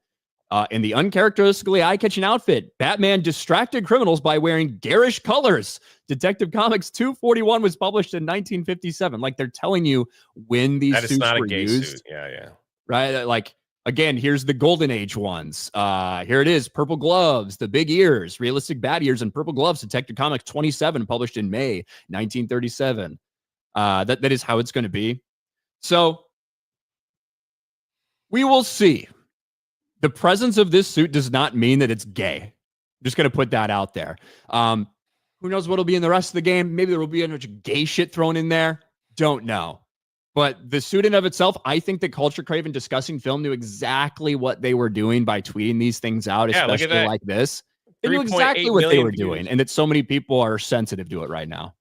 In the uncharacteristically eye-catching outfit, Batman distracted criminals by wearing garish colors. Detective Comics 241 was published in 1957. Like they're telling you when these suits were used. Suit. Yeah. Right, like. Again, here's the Golden Age ones. Here it is, purple gloves, the big ears, realistic bat ears, and purple gloves. Detective Comics 27, published in May 1937. That is how it's going to be. So we will see. The presence of this suit does not mean that it's gay. I'm just going to put that out there. Who knows what'll be in the rest of the game? Maybe there will be a bunch of gay shit thrown in there. Don't know. But the suit in of itself, I think that Culture Craven Discussing Film knew exactly what they were doing by tweeting these things out, especially like this. They knew exactly what they were doing, and that so many people are sensitive to it right now.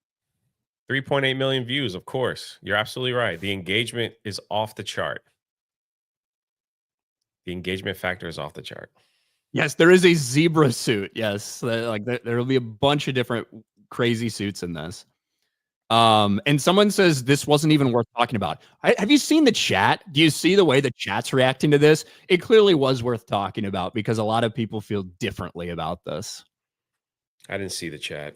3.8 million views, of course. You're absolutely right. The engagement is off the chart. The engagement factor is off the chart. Yes, there is a zebra suit. Yes, like there will be a bunch of different crazy suits in this. And someone says this wasn't even worth talking about. Have you seen the chat? Do you see the way the chat's reacting to this? It clearly was worth talking about because a lot of people feel differently about this. I didn't see the chat.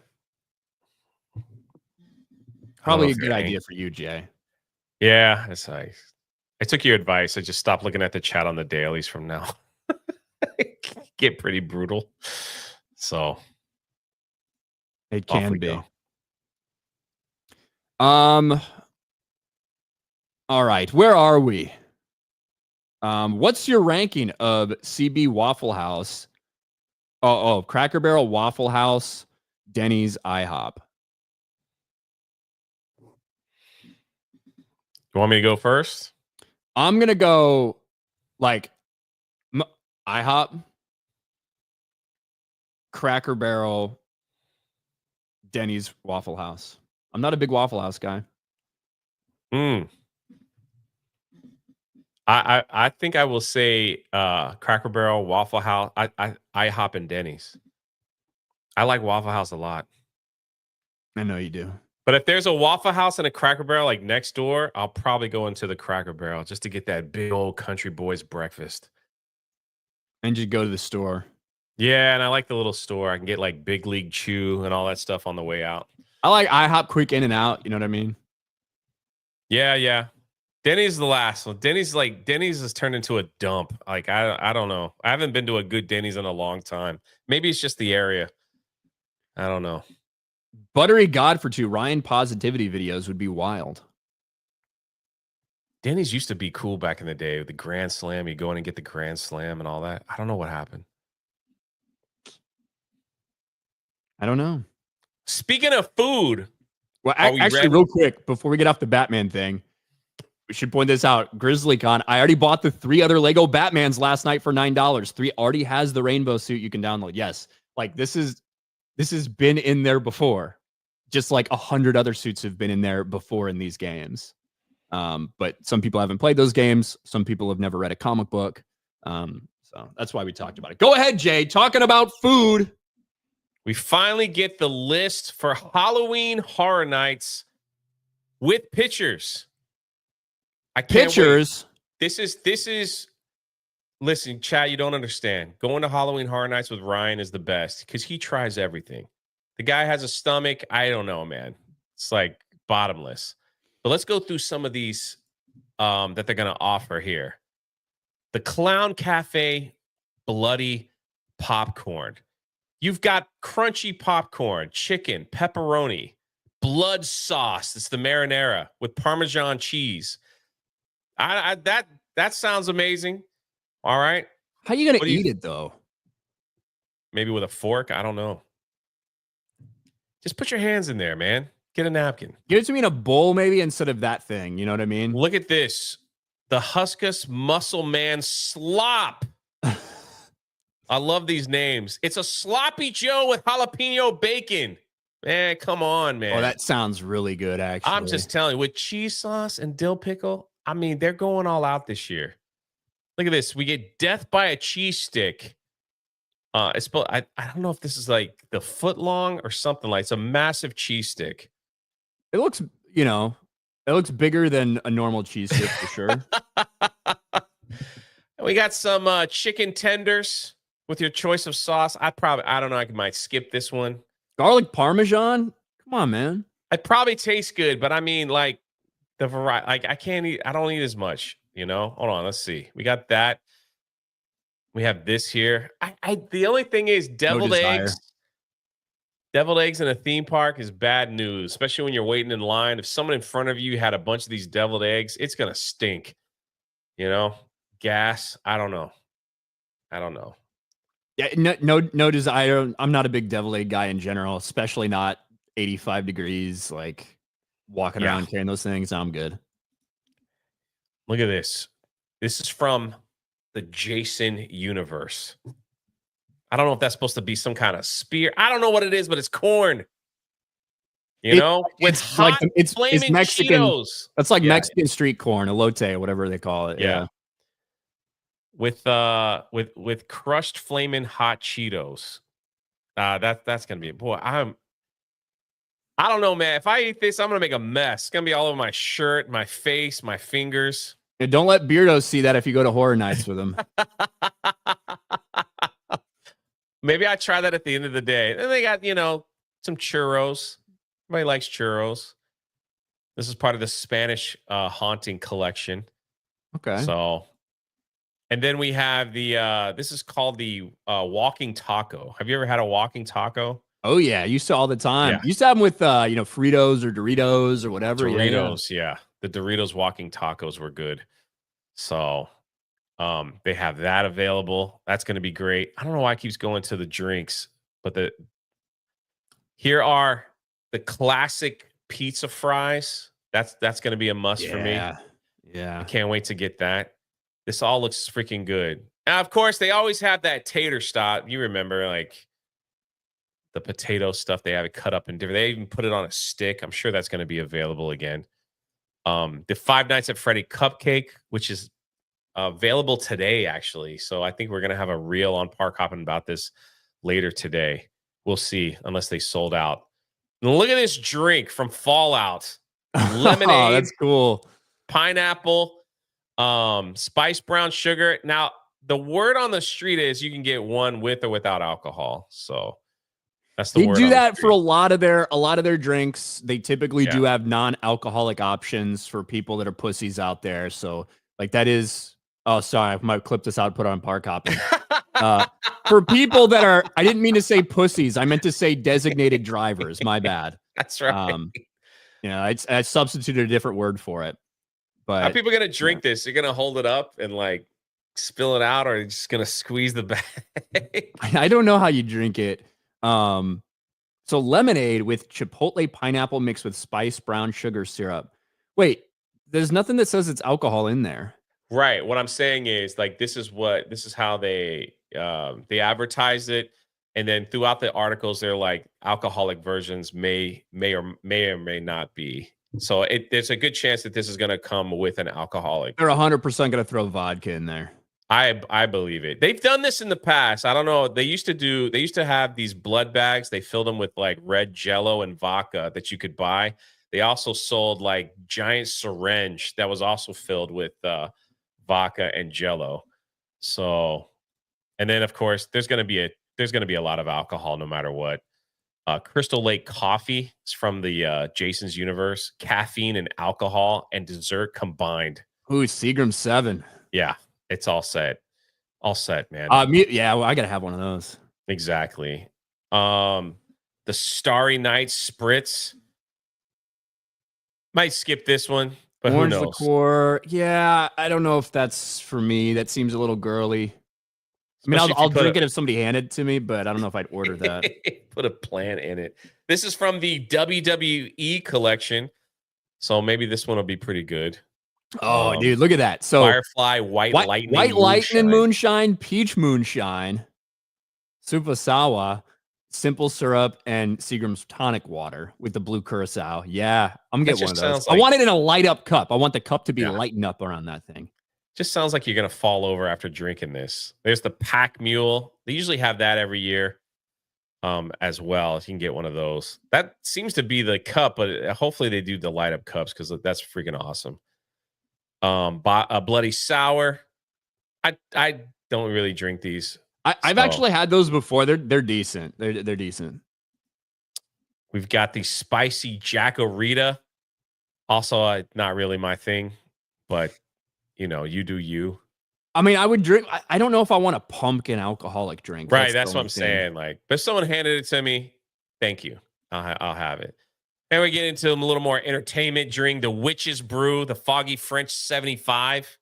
Probably a good idea for you, Jay. Yeah, that's nice. I took your advice. I just stopped looking at the chat on the dailies from now. Get pretty brutal. So it can be. Go. All right, where are we? What's your ranking of CB Waffle House? Cracker Barrel, Waffle House, Denny's, IHOP. You want me to go first? I'm gonna go like IHOP, Cracker Barrel, Denny's, Waffle House. I'm not a big Waffle House guy. I think I will say Cracker Barrel, Waffle House. I hop in Denny's. I like Waffle House a lot. I know you do. But if there's a Waffle House and a Cracker Barrel like next door, I'll probably go into the Cracker Barrel just to get that big old country boys breakfast. And just go to the store. Yeah, and I like the little store. I can get like Big League Chew and all that stuff on the way out. I like IHOP quick in and out. You know what I mean? Yeah, yeah. Denny's the last one. Denny's has turned into a dump. Like I don't know. I haven't been to a good Denny's in a long time. Maybe it's just the area. I don't know. Buttery God for two. Ryan positivity videos would be wild. Denny's used to be cool back in the day with the Grand Slam. You go in and get the Grand Slam and all that. I don't know what happened. I don't know. Speaking of food, Well, are we actually, ready? real quick, before we get off the Batman thing, we should point this out. GrizzlyCon, I already bought the 3 other Lego Batmans last night for $9. 3 already has the rainbow suit you can download. Yes, like this has been in there before. Just like 100 other suits have been in there before in these games. But some people haven't played those games. Some people have never read a comic book. So that's why we talked about it. Go ahead, Jay. Talking about food. we finally get the list for Halloween Horror Nights with pictures. I can't wait. Pictures. This is listen, Chad, you don't understand. Going to Halloween Horror Nights with Ryan is the best because he tries everything. The guy has a stomach. I don't know, man. It's like bottomless. But let's go through some of these that they're going to offer here. The Clown Cafe Bloody Popcorn. You've got crunchy popcorn, chicken, pepperoni, blood sauce. It's the marinara with Parmesan cheese. That sounds amazing. All right. How you going What to do you- eat it, though? Maybe with a fork. I don't know. Just put your hands in there, man. Get a napkin. Give it to me in a bowl, maybe, instead of that thing. You know what I mean? Look at this. The Huskus Muscle Man Slop. I love these names. It's a sloppy Joe with jalapeno bacon. Man, come on, man. Oh, that sounds really good, actually. I'm just telling you, with cheese sauce and dill pickle, I mean, they're going all out this year. Look at this. We get death by a cheese stick. I don't know if this is like the foot long or something like it's a massive cheese stick. It looks, it looks bigger than a normal cheese stick for sure. We got some chicken tenders with your choice of sauce. I don't know. I might skip this one. Garlic Parmesan? Come on, man. It probably tastes good, but I mean, like the variety, like I don't eat as much, Hold on, let's see. We got that. We have this here. The only thing is deviled eggs. Deviled eggs in a theme park is bad news, especially when you're waiting in line. If someone in front of you had a bunch of these deviled eggs, it's gonna stink. Gas. I don't know. Yeah, no desire. I'm not a big deviled egg guy in general, especially not 85 degrees, like walking around carrying those things. I'm good. Look at this. This is from the Jason universe. I don't know if that's supposed to be some kind of spear. I don't know what it is, but it's corn. With it's hot like it's flaming Mexican. Cheetos. That's like Mexican street corn, elote, whatever they call it. Yeah. With crushed flaming hot Cheetos. That's gonna be boy. I don't know, man. If I eat this, I'm gonna make a mess. It's gonna be all over my shirt, my face, my fingers. Yeah, don't let Beardo see that if you go to Horror Nights with him. Maybe I try that at the end of the day. Then they got, some churros. Everybody likes churros. This is part of the Spanish haunting collection. Okay. So, and then we have this is called the walking taco. Have you ever had a walking taco? Oh yeah, used to all the time. Yeah. Used to have them with Fritos or Doritos or whatever. Doritos, yeah. The Doritos walking tacos were good. So they have that available. That's going to be great. I don't know why it keeps going to the drinks, but here are the classic pizza fries. That's going to be a must for me. Yeah. I can't wait to get that. This all looks freaking good. And of course, they always have that tater stop. You remember, like the potato stuff. They have it cut up in different. They even put it on a stick. I'm sure that's going to be available again. The Five Nights at Freddy cupcake, which is available today, actually. So I think we're gonna have a reel on Park Hopping about this later today. We'll see, unless they sold out. And look at this drink from Fallout: Oh, lemonade, that's cool. pineapple, spiced brown sugar. Now, the word on the street is you can get one with or without alcohol. So that's the They word do on the that for street. a lot of their drinks. They typically do Yeah. have non-alcoholic options for people that are pussies out there. So like that is, oh, sorry, I might clip this out, put it on Park Hopping. For people that are, I didn't mean to say pussies. I meant to say designated drivers. My bad. That's right. I substituted a different word for it. How are But people gonna yeah. drink this? You're gonna hold it up and like spill it out, or you're just gonna squeeze the bag? I don't know how you drink it. So lemonade with chipotle pineapple mixed with spiced brown sugar syrup. Wait, there's nothing that says it's alcohol in there. Right. What I'm saying is like this is how they advertise it, and then throughout the articles they're like alcoholic versions may or may not be. So there's a good chance that this is going to come with an alcoholic. They're 100% going to throw vodka in there. I believe it. They've done this in the past. I don't know. They used to have these blood bags. They filled them with like red Jello and vodka that you could buy. They also sold like giant syringe that was also filled with vodka and Jello. So, and then of course there's going to be a lot of alcohol no matter what. Crystal Lake coffee is from the Jason's Universe. Caffeine and alcohol and dessert combined. Ooh, Seagram 7. Yeah, it's all set. All set, man. Yeah, well, I gotta have one of those. Exactly. The Starry Night Spritz. Might skip this one, but Orange who knows? liqueur. Yeah, I don't know if that's for me. That seems a little girly. I mean, Especially if I'll you put drink it if somebody handed it to me, but I don't know if I'd order that. Put a plant in it. This is from the WWE collection, so maybe this one will be pretty good. Oh, dude, look at that. So Firefly, White Lightning, Moonshine, Peach Moonshine, Supasawa, simple syrup, and Seagram's tonic water with the blue curacao. Yeah, I'm gonna get one of those. I want it in a light up cup. I want the cup to be lighting up around that thing. Just sounds like you're gonna fall over after drinking this. There's the Pack Mule. They usually have that every year, as well. If you can get one of those, that seems to be the cup. But hopefully they do the light up cups because that's freaking awesome. A Bloody Sour. I don't really drink these. I've actually had those before. They're decent. They're decent. We've got the Spicy Jackarita. Also, not really my thing, but you do you. I mean, I would drink. I don't know if I want a pumpkin alcoholic drink. Right, that's what I'm saying. Like, but if someone handed it to me, thank you. I'll have it. And we get into a little more entertainment. Drink the Witch's Brew, the Foggy French 75.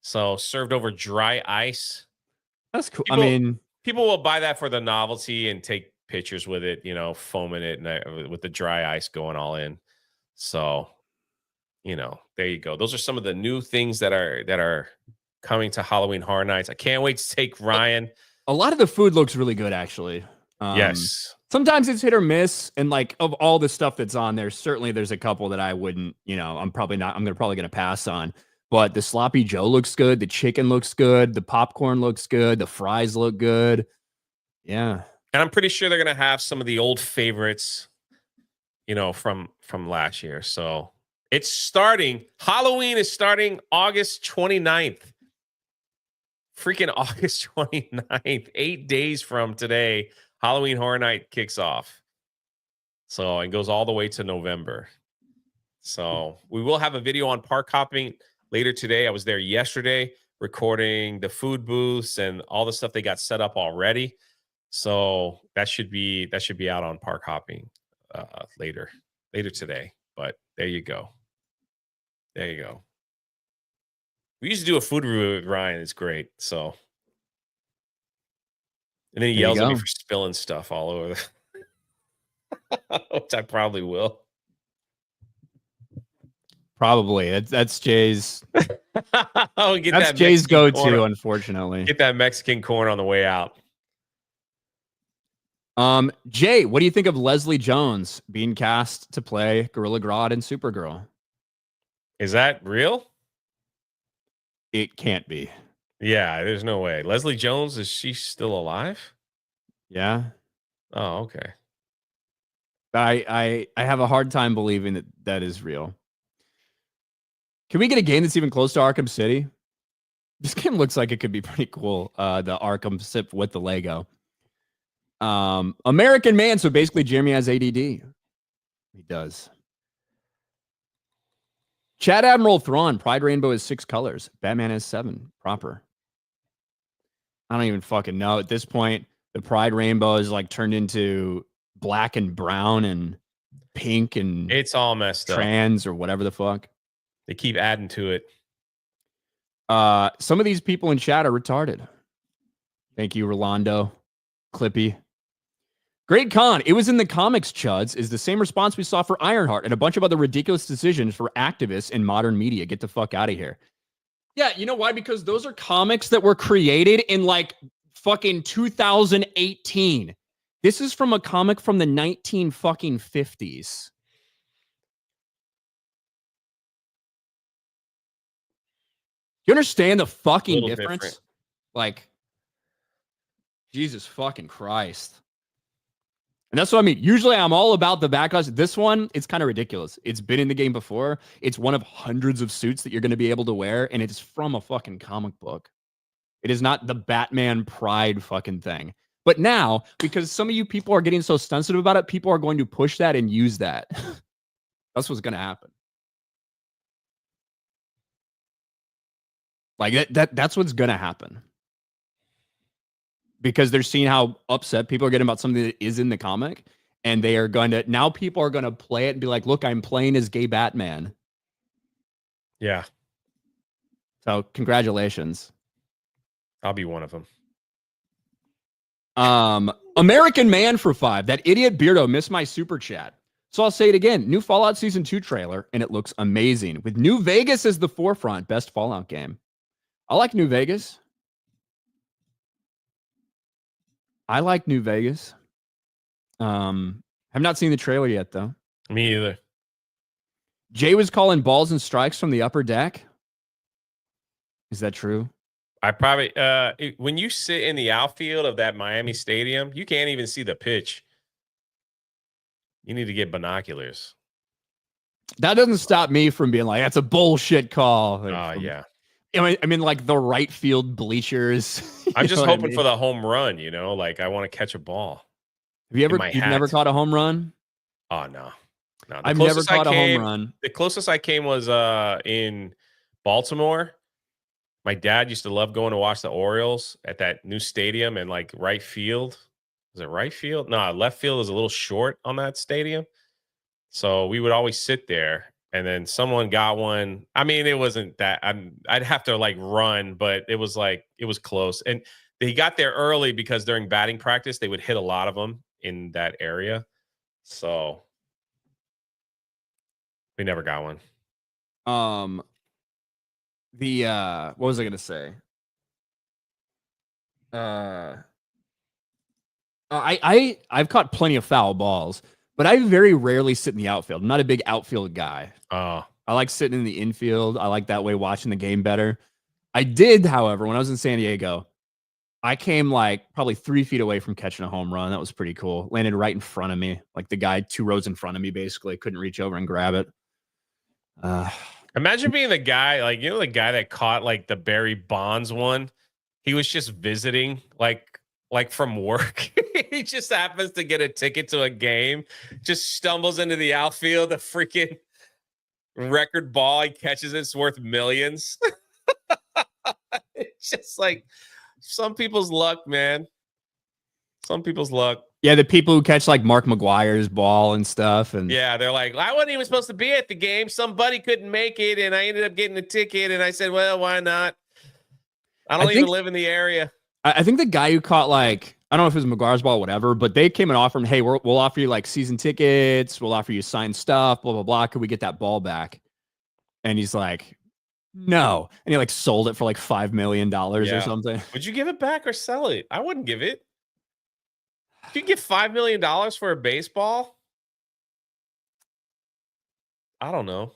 So served over dry ice. That's cool. People will buy that for the novelty and take pictures with it, foaming it and with the dry ice going all in. So, there you go. Those are some of the new things that are coming to Halloween Horror Nights. I can't wait to take Ryan. A lot of the food looks really good, actually. Yes. Sometimes it's hit or miss, and like of all the stuff that's on there, certainly there's a couple that I wouldn't. I'm probably gonna pass on. But the sloppy Joe looks good. The chicken looks good. The popcorn looks good. The fries look good. Yeah. And I'm pretty sure they're going to have some of the old favorites, from last year. So it's starting. Halloween is starting August 29th. Freaking August 29th. 8 days from today, Halloween Horror Night kicks off. So it goes all the way to November. So we will have a video on Park Hopping later today. I was there yesterday recording the food booths and all the stuff they got set up already. So that should be out on Park Hopping later today. But there you go. There you go. We used to do a food review with Ryan. It's great. So, and then he yells at me for spilling stuff all over, which I probably will. Probably. That's Jay's. That's Jay's go-to, unfortunately. Get that Mexican corn on the way out. Jay, what do you think of Leslie Jones being cast to play Gorilla Grodd and Supergirl? Is that real? It can't be. Yeah, there's no way. Leslie Jones, is she still alive? Yeah. Oh, okay. I have a hard time believing that that is real. Can we get a game that's even close to Arkham City? This game looks like it could be pretty cool. The Arkham Sip with the Lego. American Man. So basically, Jeremy has ADD. He does. Chad Admiral Thrawn. Pride Rainbow is 6 colors. Batman has 7. Proper. I don't even fucking know at this point. The Pride Rainbow is like turned into black and brown and pink and It's all messed up. trans or whatever the fuck. They keep adding to it. Some of these people in chat are retarded. Thank you, Rolando. Clippy. Great con. It was in the comics, Chuds, is the same response we saw for Ironheart and a bunch of other ridiculous decisions for activists in modern media. Get the fuck out of here. Yeah, you know why? Because those are comics that were created in like fucking 2018. This is from a comic from the 1950s. You understand the fucking difference? Different. Like, Jesus fucking Christ. And that's what I mean. Usually I'm all about the backlash. This one, it's kind of ridiculous. It's been in the game before. It's one of hundreds of suits that you're going to be able to wear, and it's from a fucking comic book. It is not the Batman Pride fucking thing. But now, because some of you people are getting so sensitive about it, people are going to push that and use that. That's what's going to happen. Like that's what's going to happen. Because they're seeing how upset people are getting about something that is in the comic. And they are going to, now people are going to play it and be like, look, I'm playing as gay Batman. Yeah. So congratulations. I'll be one of them. American Man for 5. That idiot Beardo missed my super chat. So I'll say it again. New Fallout Season 2 trailer, and it looks amazing. With New Vegas as the forefront. Best Fallout game. I like New Vegas. I like New Vegas. Have not seen the trailer yet, though. Me either. Jay was calling balls and strikes from the upper deck. Is that true? I probably when you sit in the outfield of that Miami stadium, you can't even see the pitch. You need to get binoculars. That doesn't stop me from being like, that's a bullshit call. Oh, yeah. I mean, like the right field bleachers. I'm just hoping for the home run, like I want to catch a ball. Have you ever, you've never caught a home run? Oh, no. I've never caught a home run. The closest I came was in Baltimore. My dad used to love going to watch the Orioles at that new stadium and like right field. Is it right field? No, left field is a little short on that stadium. So we would always sit there. And then someone got one. I mean, it wasn't that. I'd have to like run, but it was close. And they got there early because during batting practice, they would hit a lot of them in that area. So we never got one. What was I gonna say? I've caught plenty of foul balls, but I very rarely sit in the outfield. I'm not a big outfield guy. Oh. I like sitting in the infield. I like that way watching the game better. I did, however, when I was in San Diego, I came like probably 3 feet away from catching a home run. That was pretty cool. Landed right in front of me. Like the guy 2 rows in front of me, basically. Couldn't reach over and grab it. Imagine being the guy, like, the guy that caught like the Barry Bonds one. He was just visiting, like from work. He just happens to get a ticket to a game, just stumbles into the outfield, the freaking record ball. He catches it's worth millions. It's just like some people's luck, man. Some people's luck. Yeah, the people who catch like Mark McGuire's ball and stuff. And yeah, they're like, I wasn't even supposed to be at the game. Somebody couldn't make it, and I ended up getting a ticket. And I said, well, why not? I don't even live in the area. I think the guy who caught like, I don't know if it was McGuire's ball or whatever, but they came and offered him, hey, we'll offer you like season tickets. We'll offer you signed stuff, blah, blah, blah. Could we get that ball back? And he's like, no. And he like sold it for like $5 million or something. Would you give it back or sell it? I wouldn't give it. If you get $5 million for a baseball, I don't know.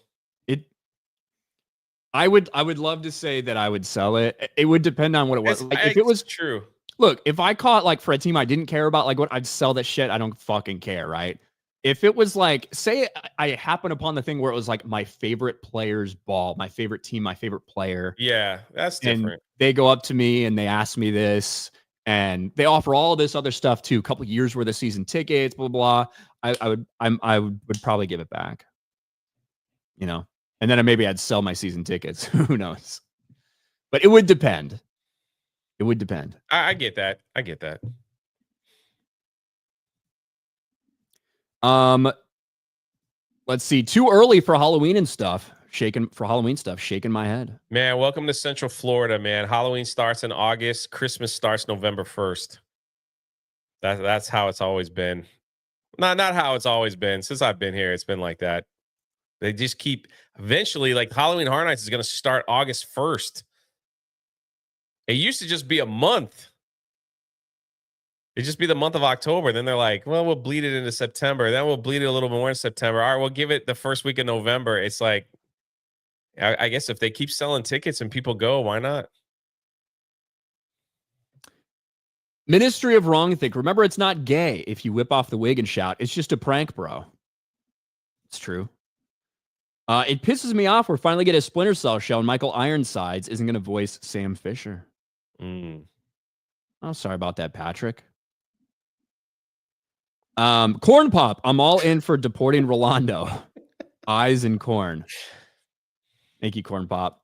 I would love to say that I would sell it. It would depend on what it was. Like if it was true. Look, if I caught like for a team I didn't care about, like what I'd sell that shit. I don't fucking care, right? If it was like, say I happen upon the thing where it was like my favorite player's ball, my favorite team, my favorite player, Yeah, that's and different. they go up to me and they ask me this, and they offer all this other stuff too, a couple years worth of season tickets, blah blah. I would probably give it back, you know, and then maybe I'd sell my season tickets. Who knows? But it would depend. It would depend. I get that. I get that. Let's see. Too early for Halloween and stuff. Shaking my head. Man, welcome to Central Florida, man. Halloween starts in August. Christmas starts November 1st. That's how it's always been. Not how it's always been. Since I've been here, it's been like that. They just keep eventually, like Halloween Horror Nights is going to start August 1st. It used to just be a month. It'd just be the month of October. Then they're like, well, we'll bleed it into September. Then we'll bleed it a little more in September. All right, we'll give it the first week of November. It's like, I guess if they keep selling tickets and people go, why not? Ministry of Wrong Think. Remember, it's not gay if you whip off the wig and shout. It's just a prank, bro. It's true. It pisses me off. We're finally getting a Splinter Cell show, and Michael Ironsides isn't going to voice Sam Fisher. Oh, sorry about that, Patrick. Corn Pop. I'm all in for deporting Rolando. Eyes and corn. Thank you, Corn Pop.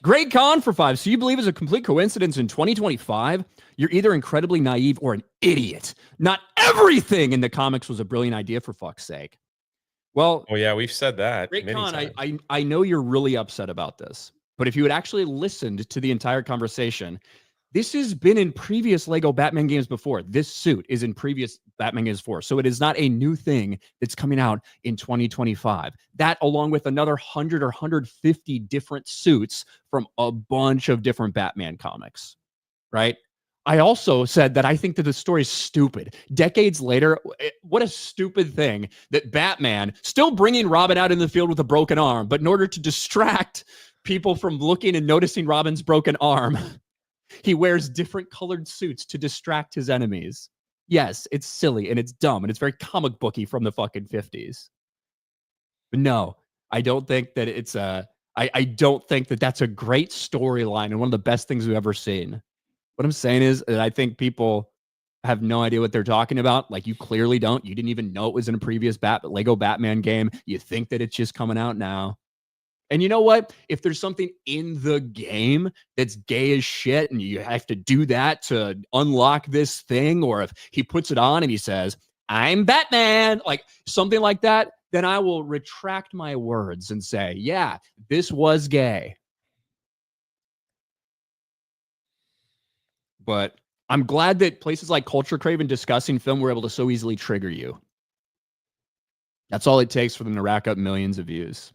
Great con for 5. So you believe it's a complete coincidence in 2025? You're either incredibly naive or an idiot. Not everything in the comics was a brilliant idea, for fuck's sake. Well, oh yeah, we've said that. Great Con, I know you're really upset about this, but if you had actually listened to the entire conversation, this has been in previous Lego Batman games before. This suit is in previous Batman games before. So it is not a new thing that's coming out in 2025. That, along with another 100 or 150 different suits from a bunch of different Batman comics, right? I also said that I think that the story is stupid. Decades later, what a stupid thing that Batman still bringing Robin out in the field with a broken arm, but in order to distract people from looking and noticing Robin's broken arm, he wears different colored suits to distract his enemies. Yes, it's silly and it's dumb and it's very comic booky from the fucking 50s. But no, I don't think that it's I don't think that that's a great storyline and one of the best things we've ever seen. What I'm saying is that I think people have no idea what they're talking about. Like, you clearly don't. You didn't even know it was in a previous Lego Batman game. You think that it's just coming out now. And you know what? If there's something in the game that's gay as shit and you have to do that to unlock this thing, or if he puts it on and he says, I'm Batman, like something like that, then I will retract my words and say, yeah, this was gay. But I'm glad that places like Culture Crave and Discussing Film were able to so easily trigger you. That's all it takes for them to rack up millions of views.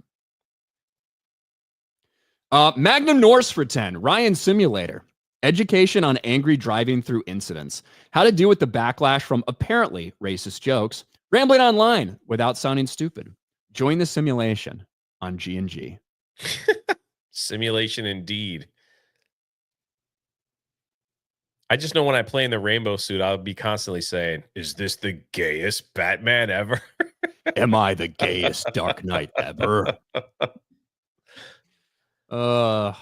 Magnum Norse for 10. Ryan Simulator. Education on angry driving through incidents. How to deal with the backlash from apparently racist jokes. Rambling online without sounding stupid. Join the simulation on G&G. Simulation indeed. I just know when I play in the rainbow suit, I'll be constantly saying, is this the gayest Batman ever? Am I the gayest Dark Knight ever? Now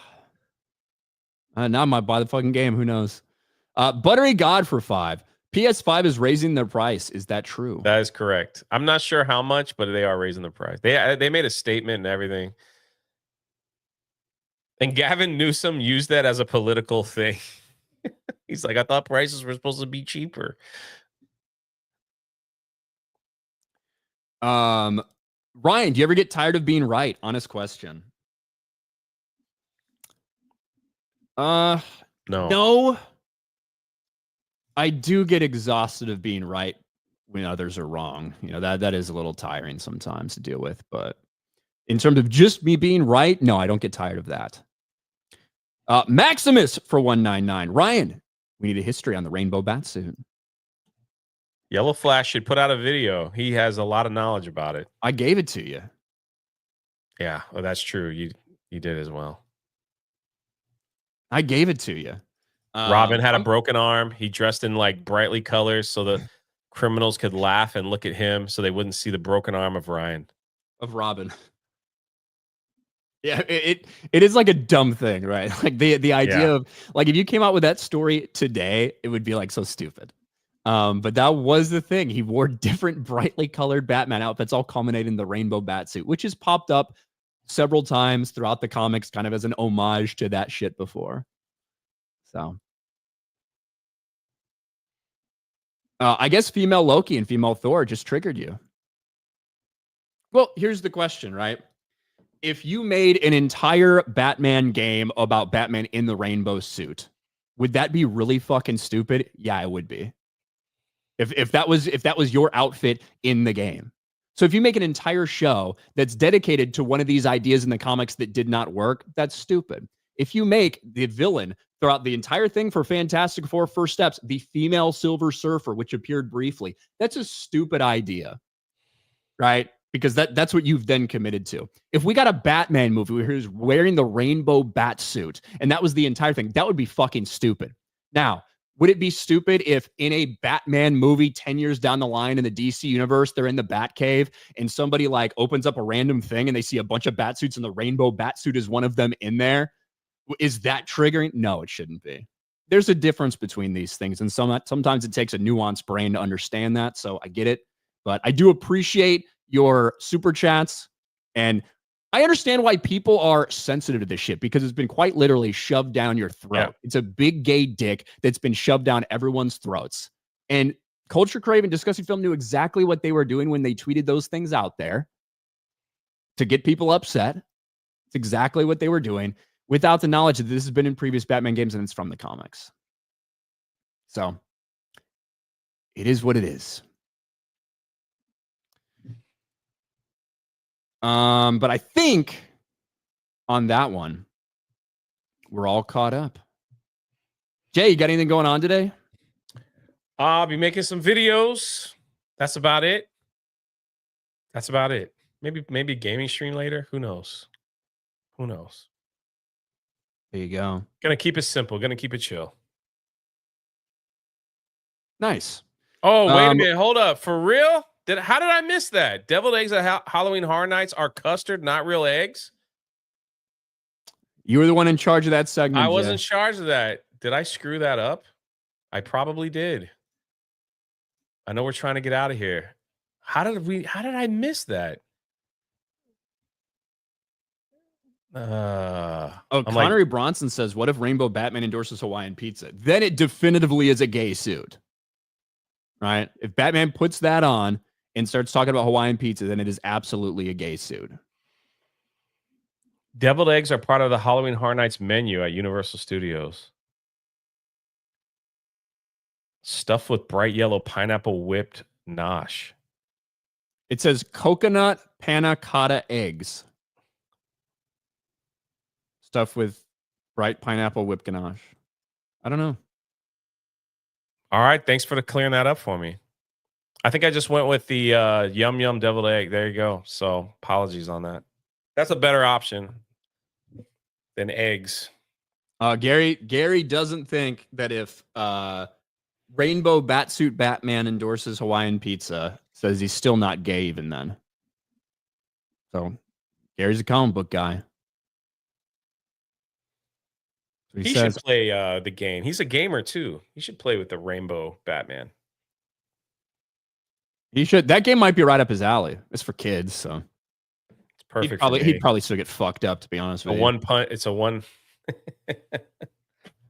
I might buy the fucking game. Who knows? Buttery God for 5. PS5 is raising their price. Is that true? That is correct. I'm not sure how much, but they are raising the price. They made a statement and everything. And Gavin Newsom used that as a political thing. He's like, I thought prices were supposed to be cheaper. Ryan, do you ever get tired of being right? Honest question. No. I do get exhausted of being right when others are wrong. You know, that is a little tiring sometimes to deal with. But in terms of just me being right, no, I don't get tired of that. Maximus for 199. Ryan, we need a history on the rainbow batsuit. Yellow Flash should put out a video. He has a lot of knowledge about it. I gave it to you. Yeah, well, that's true. You He did as well. I gave it to you. Robin had a broken arm. He dressed in like brightly colors so the criminals could laugh and look at him so they wouldn't see the broken arm of Ryan. Of Robin. Yeah, it is like a dumb thing, right? Like the idea of like if you came out with that story today, it would be like so stupid. But that was the thing. He wore different brightly colored Batman outfits, all culminating in the rainbow bat suit, which has popped up several times throughout the comics, kind of as an homage to that shit before. So I guess female Loki and female Thor just triggered you. Well, here's the question, right? If you made an entire Batman game about Batman in the rainbow suit, would that be really fucking stupid? Yeah, it would be. If that was your outfit in the game. So if you make an entire show that's dedicated to one of these ideas in the comics that did not work, that's stupid. If you make the villain throughout the entire thing for Fantastic Four First Steps, the female Silver Surfer, which appeared briefly, that's a stupid idea, right? Because that's what you've then committed to. If we got a Batman movie where he's wearing the rainbow bat suit and that was the entire thing, that would be fucking stupid. Now, would it be stupid if in a Batman movie 10 years down the line in the DC universe, they're in the Batcave and somebody like opens up a random thing and they see a bunch of bat suits and the rainbow bat suit is one of them in there? Is that triggering? No, it shouldn't be. There's a difference between these things. And sometimes it takes a nuanced brain to understand that. So I get it. But I do appreciate your super chats. And I understand why people are sensitive to this shit because it's been quite literally shoved down your throat. Yeah. It's a big gay dick that's been shoved down everyone's throats. And Culture Crave and Disgusting Film knew exactly what they were doing when they tweeted those things out there to get people upset. It's exactly what they were doing without the knowledge that this has been in previous Batman games and it's from the comics. So it is what it is. But I think on that one, we're all caught up. Jay, you got anything going on today? I'll be making some videos. That's about it. Maybe a gaming stream later. Who knows? There you go. Gonna keep it simple. Gonna keep it chill. Nice. Oh, wait a minute. Hold up. For real? How did I miss that? Deviled eggs at Halloween Horror Nights are custard, not real eggs? You were the one in charge of that segment. I was in charge of that. Did I screw that up? I probably did. I know we're trying to get out of here. How did I miss that? Connery Bronson says, what if Rainbow Batman endorses Hawaiian pizza? Then it definitively is a gay suit. Right? If Batman puts that on and starts talking about Hawaiian pizza, then it is absolutely a gay suit. Deviled eggs are part of the Halloween Horror Nights menu at Universal Studios. Stuffed with bright yellow pineapple whipped nosh. It says coconut panna cotta eggs. Stuffed with bright pineapple whipped ganache. I don't know. All right. Thanks for clearing that up for me. I think I just went with the yum yum deviled egg. There you go. So apologies on that. That's a better option than eggs. Gary doesn't think that if Rainbow Batsuit Batman endorses Hawaiian pizza, says he's still not gay even then. So Gary's a comic book guy. He should play the game. He's a gamer too. He should play with the Rainbow Batman. He should. That game might be right up his alley. It's for kids, so it's perfect. He'd probably still get fucked up, to be honest with you. One punt. It's a one.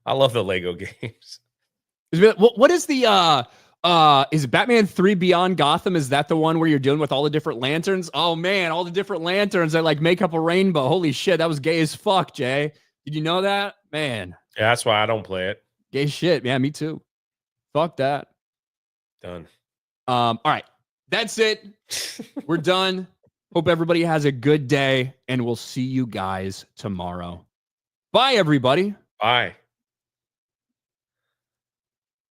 I love the Lego games. What is the is Batman 3 Beyond Gotham? Is that the one where you're dealing with all the different lanterns? Oh man, all the different lanterns that like make up a rainbow. Holy shit, that was gay as fuck, Jay. Did you know that? Man. Yeah, that's why I don't play it. Gay shit. Yeah, me too. Fuck that. Done. All right. That's it. We're done. Hope everybody has a good day, and we'll see you guys tomorrow. Bye, everybody. Bye.